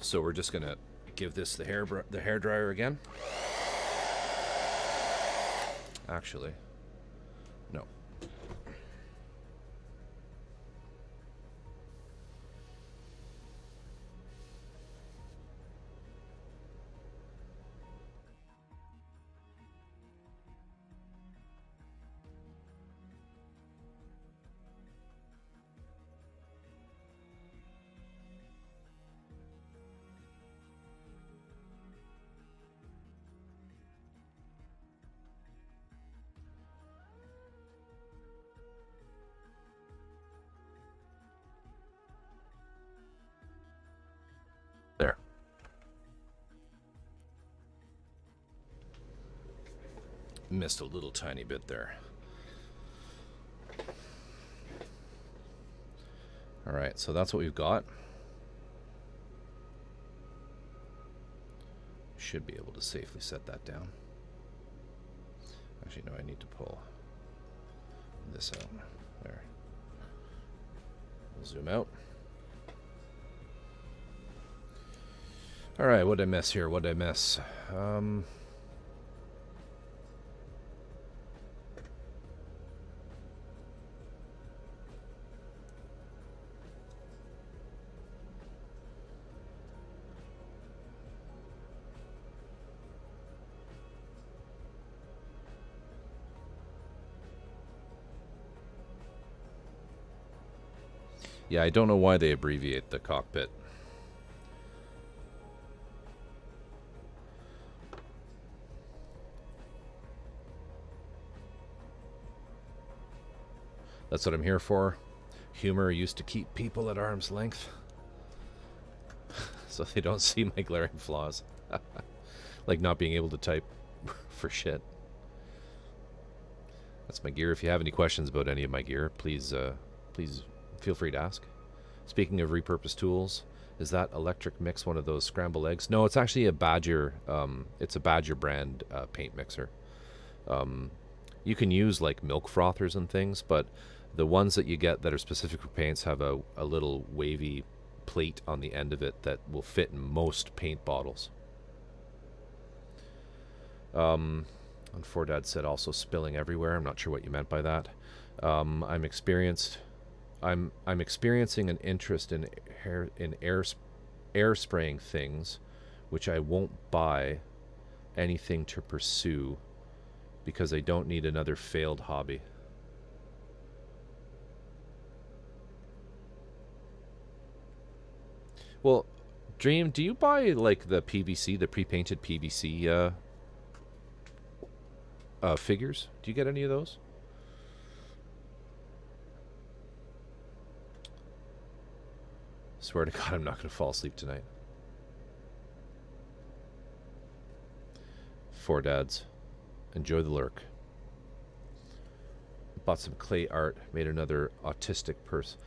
So we're just gonna give this the hair dryer again. Actually, no. There. Missed a little tiny bit there. All right, so that's what we've got. Should be able to safely set that down. Actually, no, I need to pull this out. There. We'll zoom out. All right, what did I miss here? What did I miss? Yeah, I don't know why they abbreviate the cockpit. That's what I'm here for. Humor used to keep people at arm's length so they don't see my glaring flaws. Like not being able to type for shit. That's my gear. If you have any questions about any of my gear, please feel free to ask. Speaking of repurposed tools, is that electric mix one of those scrambled eggs? No, it's actually a Badger. It's a Badger brand paint mixer. You can use like milk frothers and things, but the ones that you get that are specific for paints have a little wavy plate on the end of it that will fit in most paint bottles. And Fordad said also spilling everywhere. I'm not sure what you meant by that. I'm experienced I'm experiencing an interest in air spraying things, which I won't buy anything to pursue because I don't need another failed hobby. Well, Dream, do you buy like the PVC, the pre-painted PVC figures? Do you get any of those? Swear to God, I'm not going to fall asleep tonight. 4 dads. Enjoy the lurk. Bought some clay art, made another autistic person.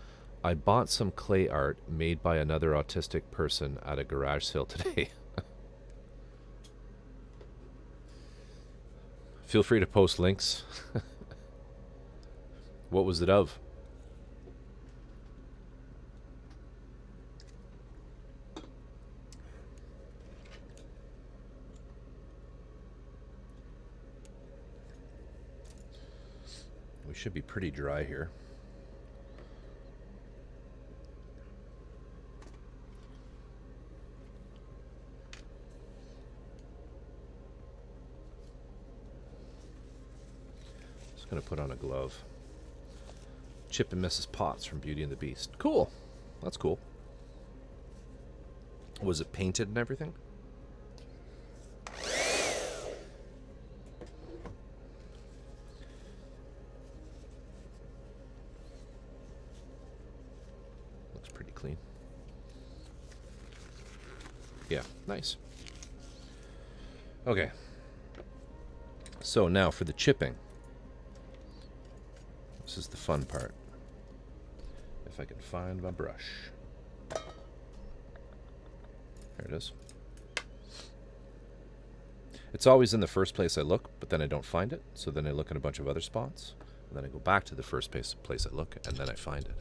I bought some clay art made by another autistic person at a garage sale today. Feel free to post links. What was it of? We should be pretty dry here. Just gonna put on a glove. Chip and Mrs. Potts from Beauty and the Beast. Cool. That's cool. Was it painted and everything? Clean. Yeah, nice. Okay. So now for the chipping. This is the fun part. If I can find my brush. There it is. It's always in the first place I look, but then I don't find it. So then I look in a bunch of other spots. And then I go back to the first place I look, and then I find it.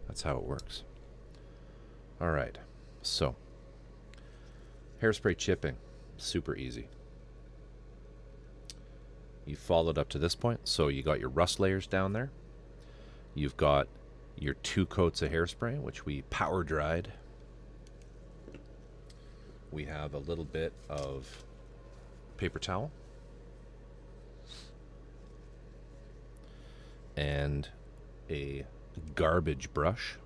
That's how it works. All right, so hairspray chipping, super easy. You followed up to this point, so you got your rust layers down there. You've got your 2 coats of hairspray, which we power dried. We have a little bit of paper towel. And a garbage brush.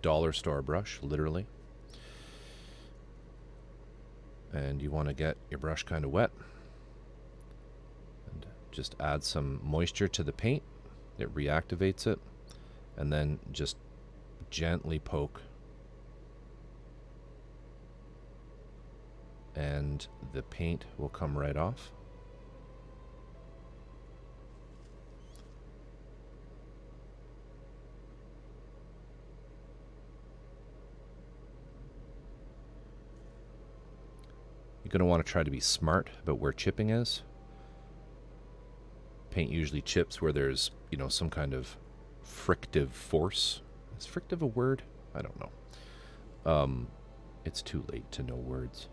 Dollar store brush, literally. And you want to get your brush kind of wet. And just add some moisture to the paint. It reactivates it. And then just gently poke. And the paint will come right off. You're going to want to try to be smart about where chipping is. Paint usually chips where there's, some kind of frictive force. Is frictive a word? I don't know. It's too late to know words.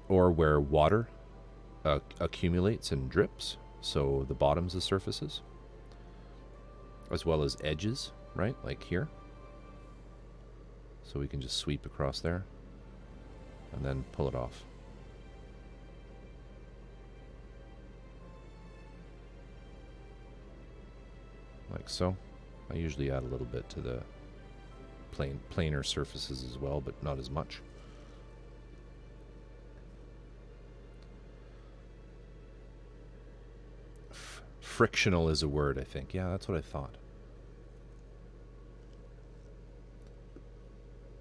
Or where water accumulates and drips, so the bottoms of surfaces, as well as edges, right? Like here. So we can just sweep across there and then pull it off. Like so. I usually add a little bit to the plainer surfaces as well, but not as much. Frictional is a word, I think. Yeah, that's what I thought.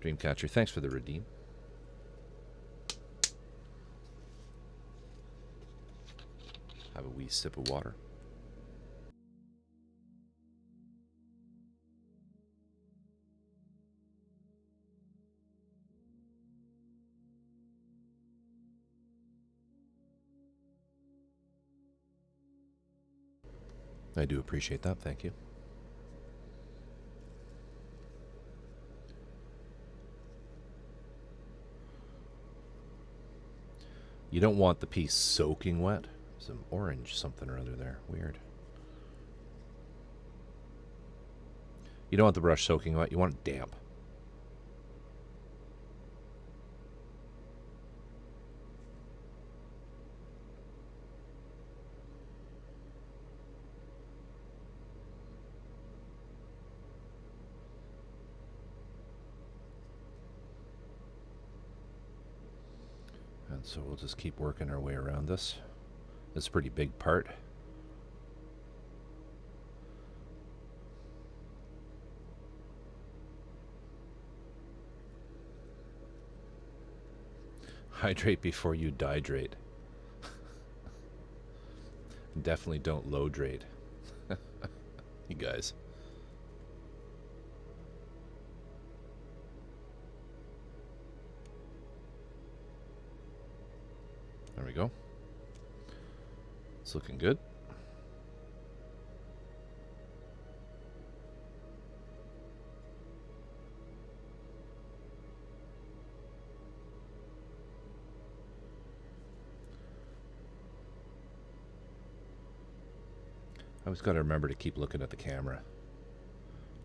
Dreamcatcher, thanks for the redeem. Have a wee sip of water. I do appreciate that, thank you. You don't want the piece soaking wet, Some orange something or other there. Weird. You don't want the brush soaking wet. You want it damp. And so we'll just keep working our way around this. It's a pretty big part. Hydrate before you dihydrate. Definitely don't low-drate. You guys. There we go. It's looking good. I always got to remember to keep looking at the camera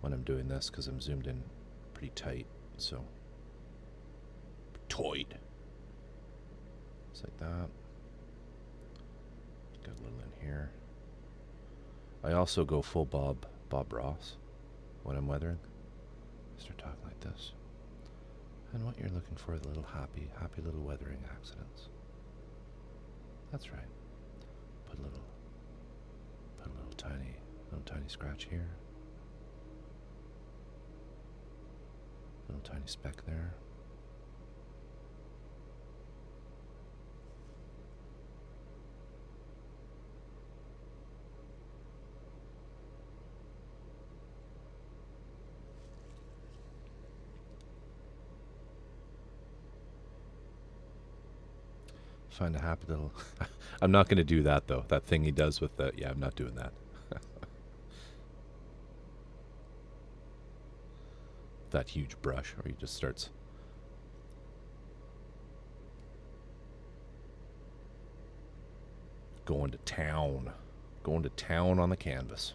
when I'm doing this because I'm zoomed in pretty tight. So, tight. Just like that. Got a little in here. I also go full Bob Ross when I'm weathering. Start talking like this. And what you're looking for are the little happy little weathering accidents. That's right. Put a little tiny scratch here. Little tiny speck there. Find a happy little... I'm not going to do that, though. That thing he does with the... Yeah, I'm not doing that. That huge brush where he just starts... Going to town. Going to town on the canvas.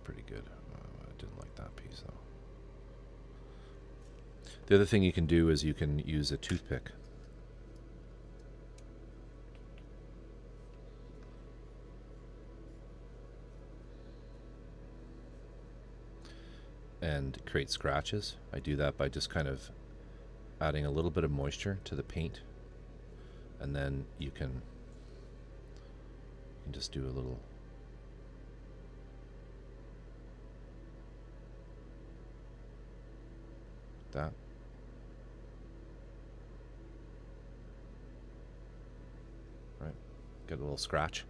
Pretty good. I didn't like that piece though. The other thing you can do is you can use a toothpick. And create scratches. I do that by just kind of adding a little bit of moisture to the paint. And then you can just do a little that. Right, get a little scratch.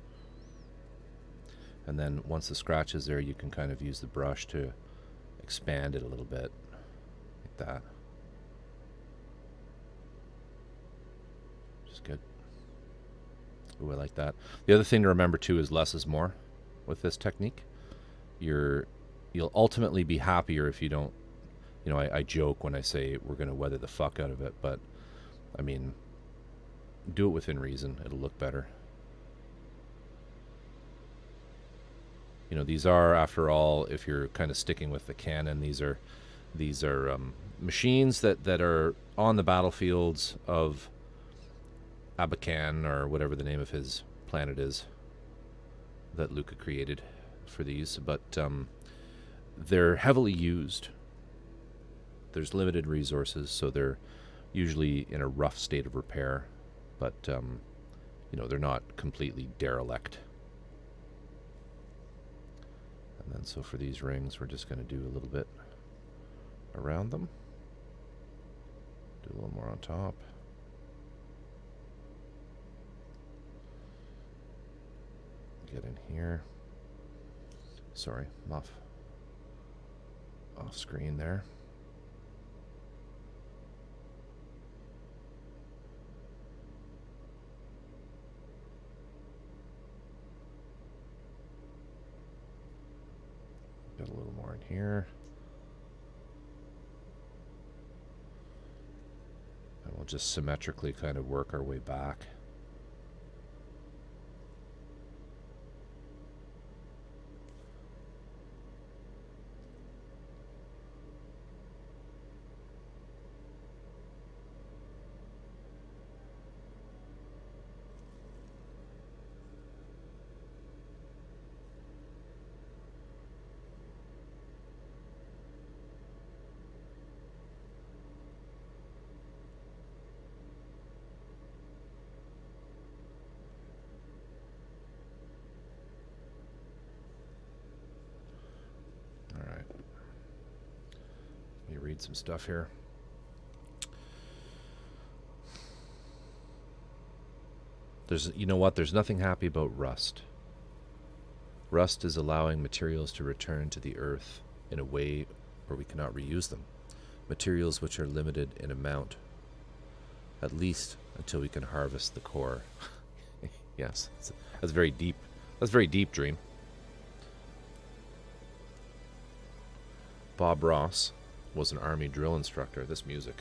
And then once the scratch is there, you can kind of use the brush to expand it a little bit, like that. Just good. Ooh, I like that. The other thing to remember too is less is more with this technique. You'll ultimately be happier if you don't. You know, I joke when I say we're going to weather the fuck out of it, but, I mean, do it within reason. It'll look better. You know, these are, after all, if you're kind of sticking with the Canon, these are machines that are on the battlefields of Abacan, or whatever the name of his planet is that Luca created for these, but they're heavily used. There's limited resources, so they're usually in a rough state of repair, but you know, they're not completely derelict. And then so for these rings, we're just going to do a little bit around them. Do a little more on top. Get in here. Sorry, I'm off screen there. here. And we'll just symmetrically kind of work our way back. Read some stuff here. You know what? There's nothing happy about rust. Rust is allowing materials to return to the earth in a way where we cannot reuse them. Materials which are limited in amount, at least until we can harvest the core. Yes, that's very deep. That's very deep, Dream. Bob Ross was an army drill instructor. This music.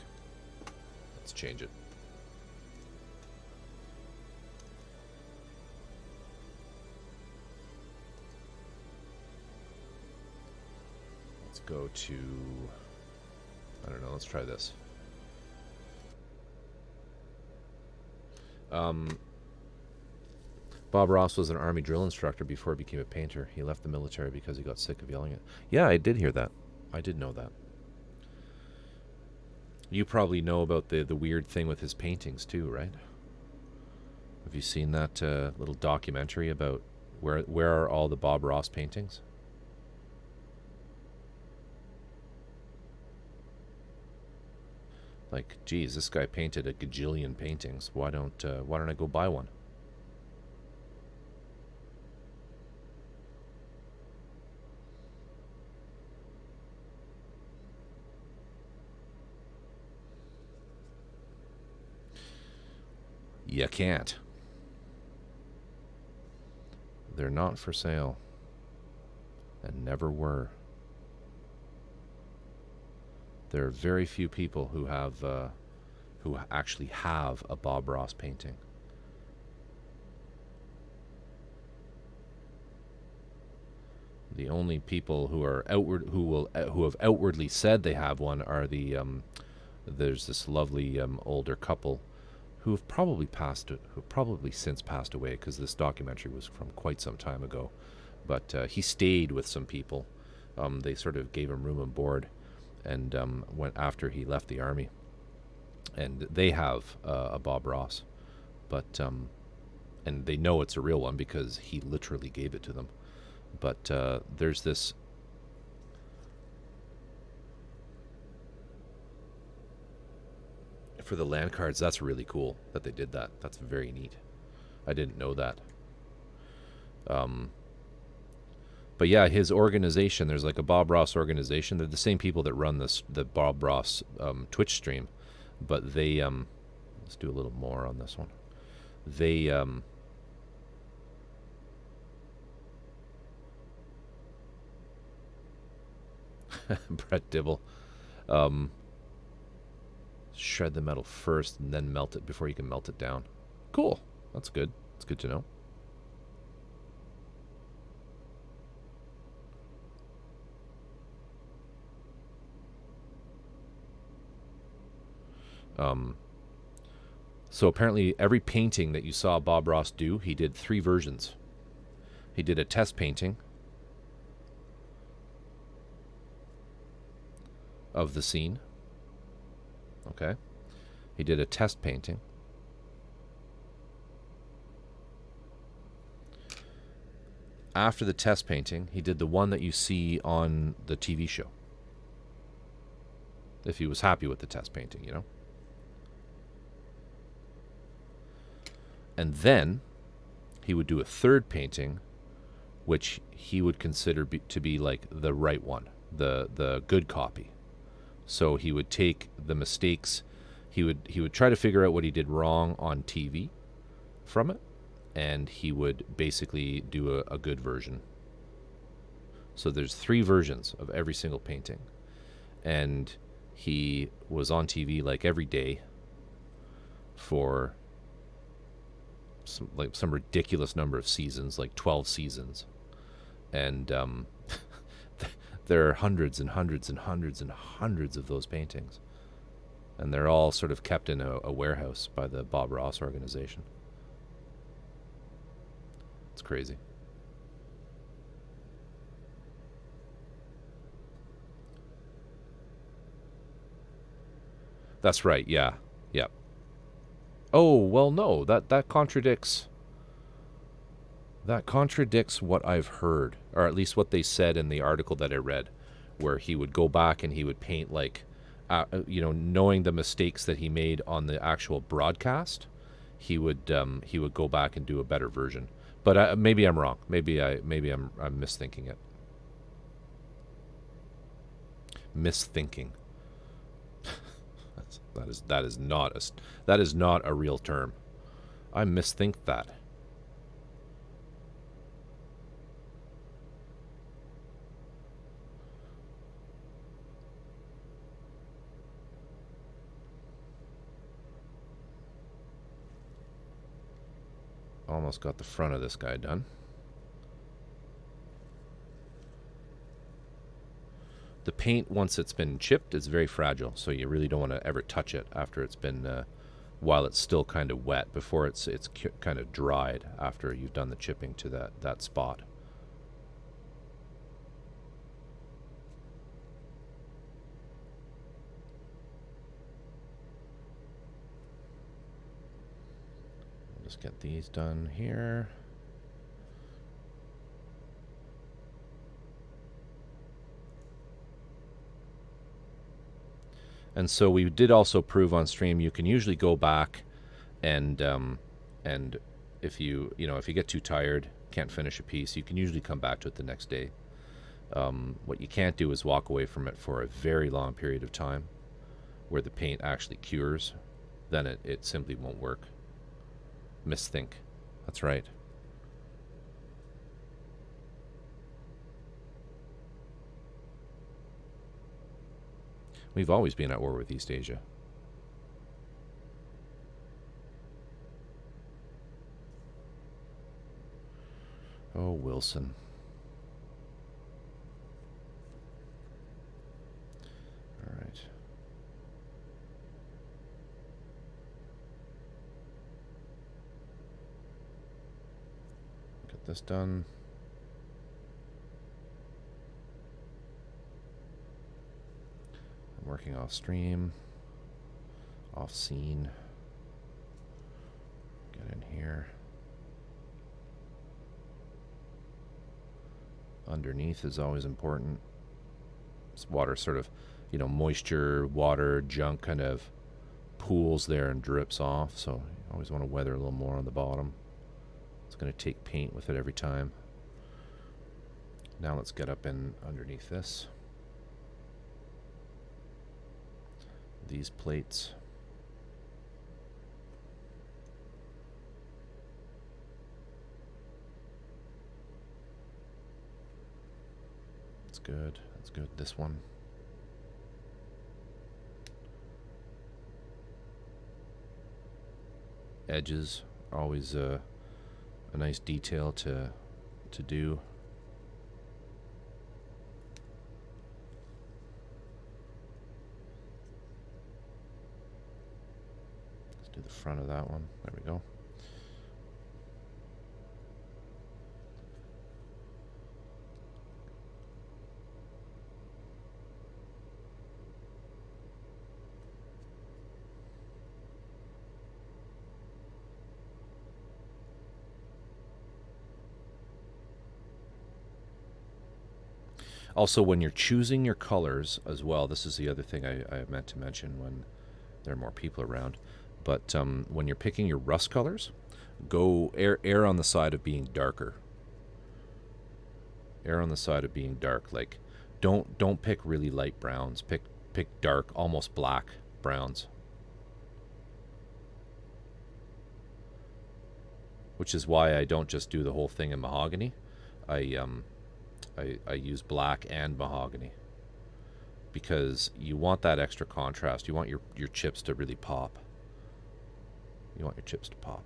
Let's change it. Let's go to, I don't know, let's try this. Bob Ross was an army drill instructor before he became a painter. He left the military because he got sick of yelling it. Yeah, I did hear that. I did know that. You probably know about the weird thing with his paintings too, right? Have you seen that little documentary about where are all the Bob Ross paintings? Like, geez, this guy painted a gajillion paintings. Why don't I go buy one? You can't. They're not for sale. And never were. There are very few people who have, who actually have a Bob Ross painting. The only people who are who have outwardly said they have one are the there's this lovely older couple who have probably since passed away, because this documentary was from quite some time ago. But he stayed with some people. They sort of gave him room and board, and went after he left the army. And they have a Bob Ross, but and they know it's a real one because he literally gave it to them. But there's this. For the land cards, that's really cool that they did that. That's very neat. I didn't know that. But yeah, his organization, there's like a Bob Ross organization. They're the same people that run the Bob Ross Twitch stream, but they let's do a little more on this one. They Brett Dibble. Shred the metal first and then melt it before you can melt it down. Cool. That's good. It's good to know. So apparently every painting that you saw Bob Ross do, he did 3 versions. He did a test painting of the scene. Okay. He did a test painting. After the test painting, he did the one that you see on the TV show. If he was happy with the test painting, you know. And then he would do a third painting, which he would consider to be like the right one, the good copy. So he would take the mistakes, he would try to figure out what he did wrong on TV from it, and he would basically do a good version. So there's 3 versions of every single painting. And he was on TV like every day for some ridiculous number of seasons, like 12 seasons. And there are hundreds and hundreds and hundreds and hundreds of those paintings. And they're all sort of kept in a warehouse by the Bob Ross organization. It's crazy. That's right, yeah. Yep. Oh, well, no, that contradicts what I've heard, or at least what they said in the article that I read, where he would go back and he would paint like knowing the mistakes that he made on the actual broadcast, he would go back and do a better version. But maybe I'm wrong. Maybe I'm misthinking it. Misthinking. that is not a real term. I misthink that. Almost got the front of this guy done. The paint, once it's been chipped, is very fragile, so you really don't want to ever touch it after it's been, while it's still kind of wet, before it's kind of dried after you've done the chipping to that spot. Just get these done here. And so we did also prove on stream you can usually go back and if you get too tired, can't finish a piece, you can usually come back to it the next day. What you can't do is walk away from it for a very long period of time where the paint actually cures. Then it simply won't work. Misthink. That's right. We've always been at war with East Asia. Oh, Wilson. All right. Get this done. I'm working off stream, off scene. Get in here. Underneath is always important. This water sort of, moisture, water, junk kind of pools there and drips off. So you always want to weather a little more on the bottom. It's going to take paint with it every time. Now let's get up in underneath this. These plates. That's good. That's good. This one. Edges are always a nice detail to do. Let's do the front of that one. There we go. Also, when you're choosing your colors as well, this is the other thing I meant to mention when there are more people around, but when you're picking your rust colors, go err on the side of being darker. Err on the side of being dark. Like, don't pick really light browns. Pick dark, almost black browns. Which is why I don't just do the whole thing in mahogany. I I use black and mahogany because you want that extra contrast. You want your chips to really pop. You want your chips to pop.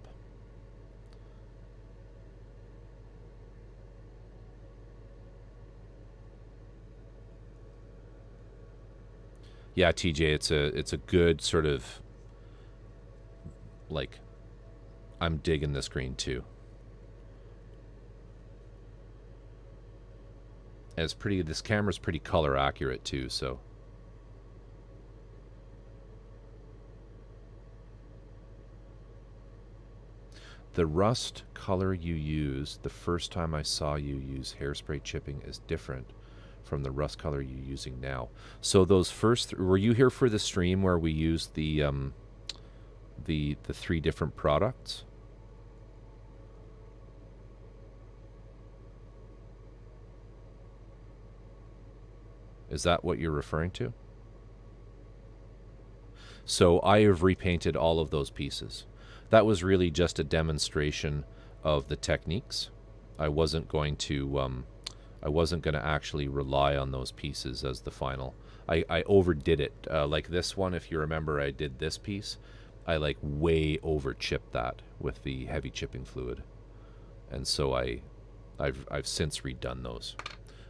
Yeah, TJ, it's a good sort of, like, I'm digging this green too. And it's pretty, this camera's pretty color accurate too, so. The rust color you used the first time I saw you use hairspray chipping is different from the rust color you're using now. So those first, were you here for the stream where we used the 3 different products? Is that what you're referring to? So I have repainted all of those pieces. That was really just a demonstration of the techniques. I wasn't going to actually rely on those pieces as the final. I overdid it. Like this one, if you remember, I did this piece. I like way over chipped that with the heavy chipping fluid, and so I've since redone those.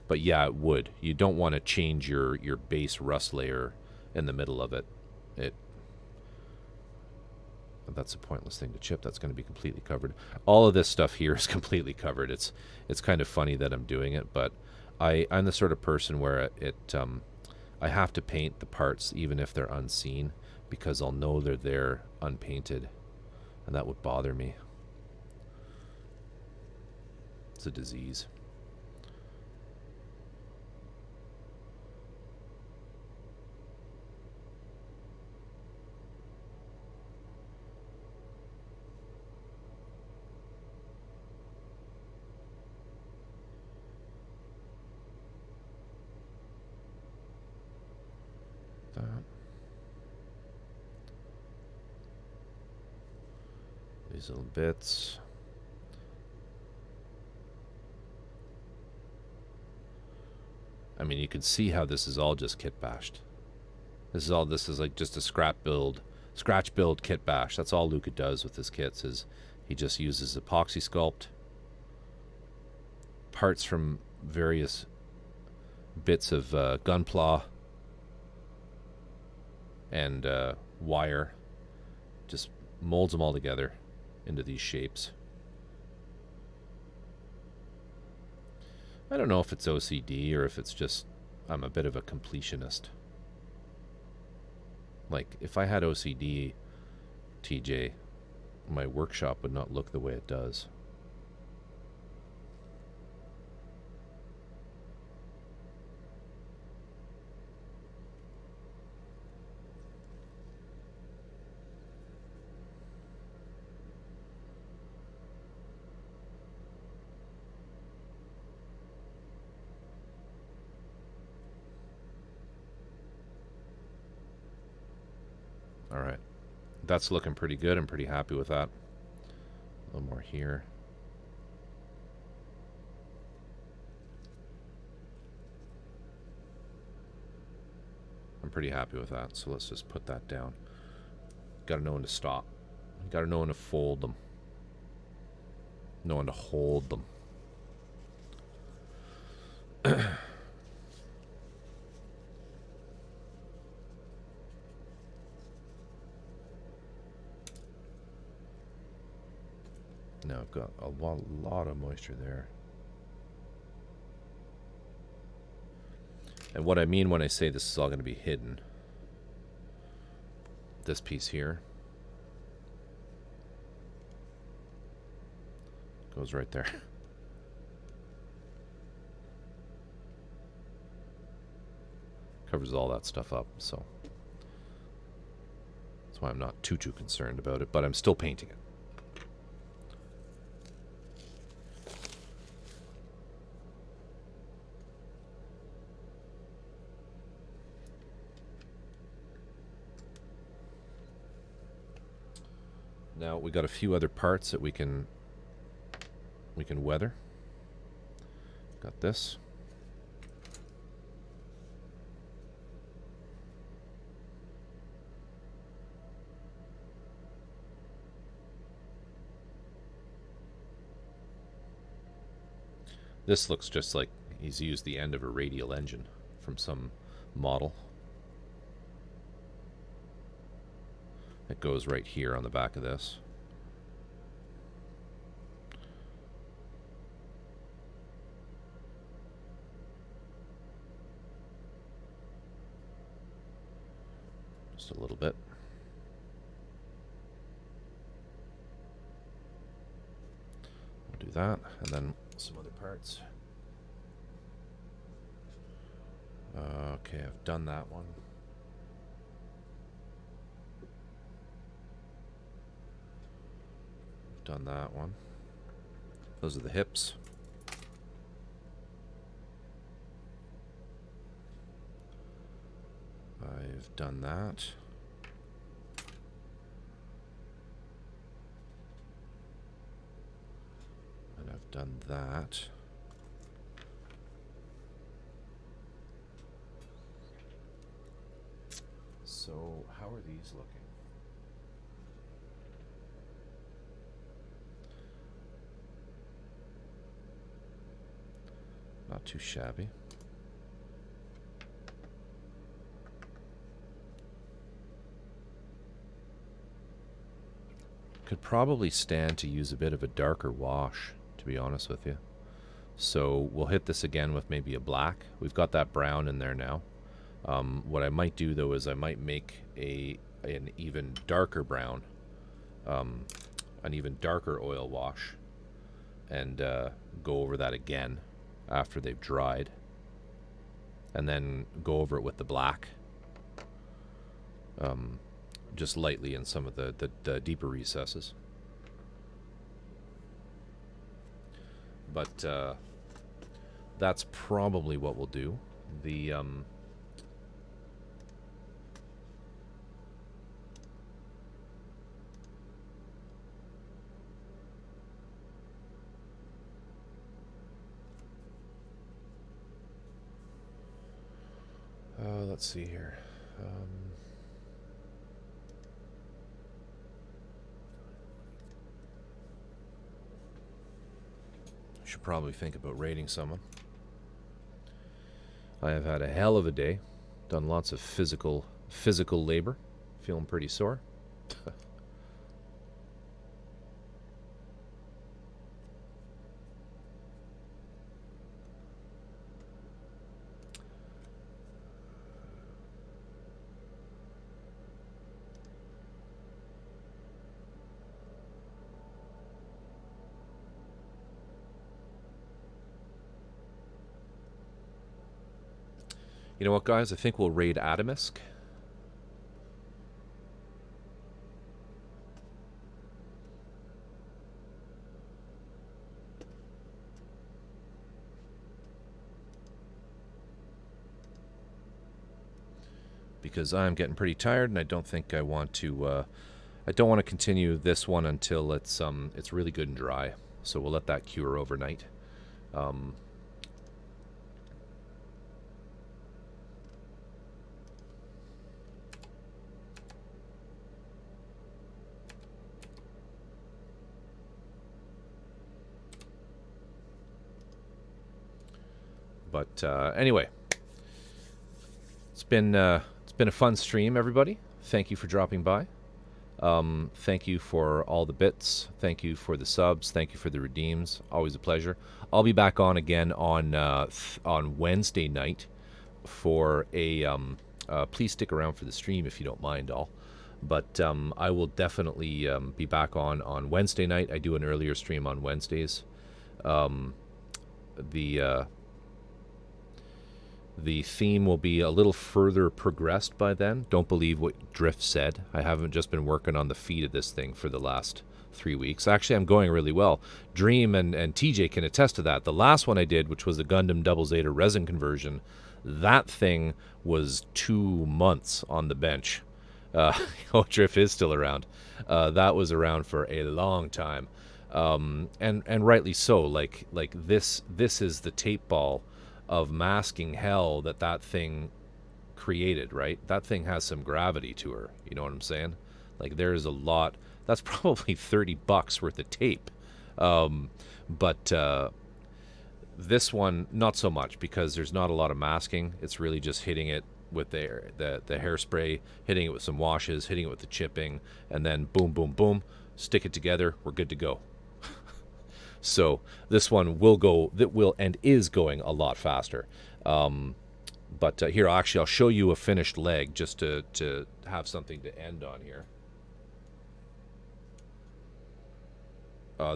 But yeah, it would. You don't want to change your base rust layer in the middle of it. That's a pointless thing to chip. That's going to be completely covered. All of this stuff here is completely covered. It's kind of funny that I'm doing it, but I'm the sort of person where I have to paint the parts even if they're unseen, because I'll know they're there unpainted, and that would bother me. It's a disease. These little bits. I mean, you can see how this is all just kit bashed. This is like just a scratch build kit bash. That's all Luca does with his kits, is he just uses epoxy sculpt, parts from various bits of gunpla and wire, just molds them all together into these shapes. I don't know if it's OCD or if it's just I'm a bit of a completionist. Like, if I had OCD, TJ, my workshop would not look the way it does. All right, that's looking pretty good. I'm pretty happy with that. A little more here. I'm pretty happy with that, so let's just put that down. Got to know when to stop. Got to know when to fold them. Know when to hold them. Now I've got a lot of moisture there. And what I mean when I say this is all going to be hidden, this piece here goes right there. Covers all that stuff up, so that's why I'm not too concerned about it, but I'm still painting it. Now we got a few other parts that we can weather. Got this. This looks just like he's used the end of a radial engine from some model. It goes right here on the back of this. Just a little bit. We'll do that, and then some other parts. Okay, I've done that one. Done that one. Those are the hips. I've done that. And I've done that. So, how are these looking? Not too shabby. Could probably stand to use a bit of a darker wash, to be honest with you. So we'll hit this again with maybe a black. We've got that brown in there now. What I might do though is I might make an even darker brown, an even darker oil wash, and go over that again after they've dried, and then go over it with the black, just lightly in some of the deeper recesses. But that's probably what we'll do. The let's see here. Should probably think about rating someone. I have had a hell of a day. Done lots of physical labor. Feeling pretty sore. You know what, guys? I think we'll raid Atomisk. Because I'm getting pretty tired, and I don't think I want to. I don't want to continue this one until it's really good and dry. So we'll let that cure overnight. But anyway, it's been a fun stream, everybody. Thank you for dropping by. Thank you for all the bits. Thank you for the subs. Thank you for the redeems. Always a pleasure. I'll be back on again on Wednesday night for a. Please stick around for the stream if you don't mind, all. But I will definitely be back on Wednesday night. I do an earlier stream on Wednesdays. The theme will be a little further progressed by then. Don't believe what Drift said. I haven't just been working on the feed of this thing for the last 3 weeks. Actually, I'm going really well. Dream and TJ can attest to that. The last one I did, which was the Gundam Double Zeta resin conversion, that thing was 2 months on the bench. Drift is still around. That was around for a long time. And rightly so. Like this is the tape ball of masking hell that thing created, right? That thing has some gravity to her. You know what I'm saying? Like, there's a lot. That's probably $30 worth of tape. But This one, not so much, because there's not a lot of masking. It's really just hitting it with the hairspray, hitting it with some washes, hitting it with the chipping, and then boom, boom, boom, stick it together. We're good to go. So this one will go, that will and is going a lot faster. But here, actually, I'll show you a finished leg just to have something to end on here.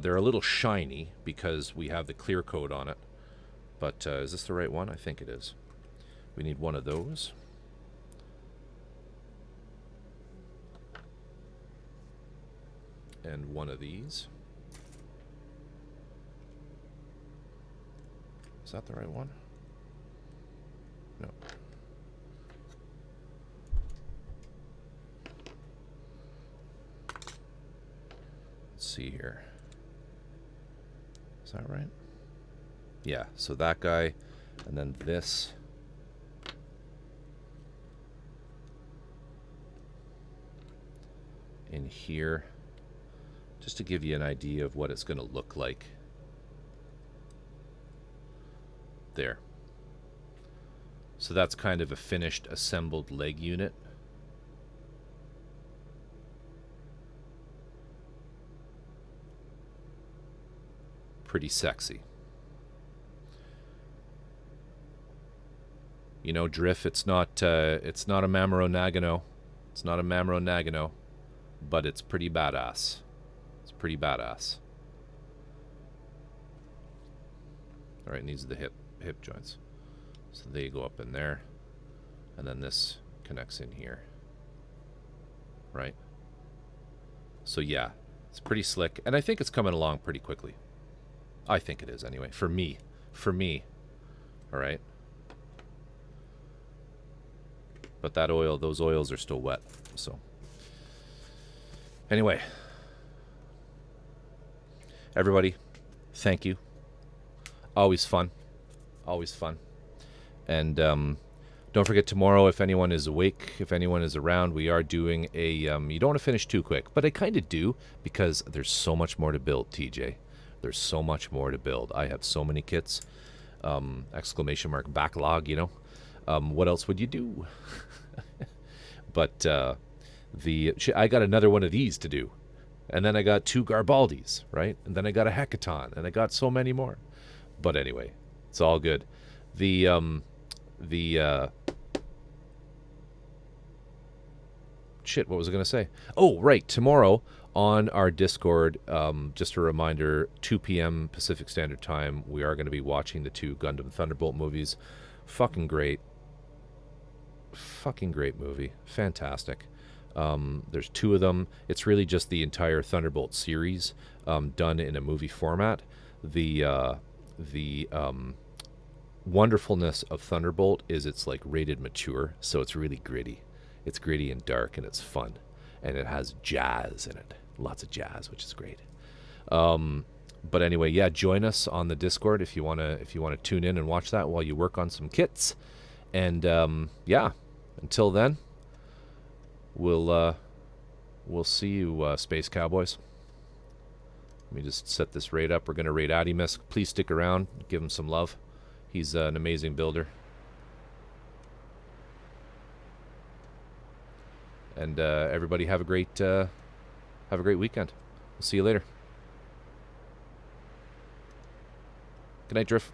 They're a little shiny because we have the clear coat on it. But is this the right one? I think it is. We need one of those. And one of these. Is that the right one? No. Let's see here. Is that right? Yeah, so that guy, and then this. In here, just to give you an idea of what it's going to look like. There. So that's kind of a finished assembled leg unit. Pretty sexy. You know, Drift, it's not a Mamaro Nagano. It's not a Mamaro Nagano, but it's pretty badass. It's pretty badass. All right, needs the hip joints. So they go up in there, and then this connects in here. Right? So yeah, it's pretty slick, and I think it's coming along pretty quickly. I think it is anyway, for me. For me. All right? But that oil, those oils are still wet. So anyway, everybody, thank you. Always fun. Always fun. And don't forget tomorrow, if anyone is awake, if anyone is around, we are doing a, you don't want to finish too quick, but I kind of do, because there's so much more to build, TJ. There's so much more to build. I have so many kits. Exclamation mark backlog, you know. What else would you do? But I got another one of these to do. And then I got 2 Garbaldis, right? And then I got a Hecaton, and I got so many more. But anyway, it's all good. Shit, what was I going to say? Oh, right. Tomorrow on our Discord, just a reminder, 2 p.m. Pacific Standard Time, we are going to be watching the 2 Gundam Thunderbolt movies. Fucking great. Fucking great movie. Fantastic. There's 2 of them. It's really just the entire Thunderbolt series done in a movie format. The wonderfulness of Thunderbolt is it's like rated mature, so it's really gritty. It's gritty and dark, and it's fun, and it has jazz in it, lots of jazz, which is great. But anyway, yeah, join us on the Discord if you wanna tune in and watch that while you work on some kits. And yeah, until then, we'll see you, Space Cowboys. Let me just set this raid up. We're gonna raid Adimus. Please stick around, give him some love. He's an amazing builder. And everybody have a great weekend. We'll see you later. Good night, Drift.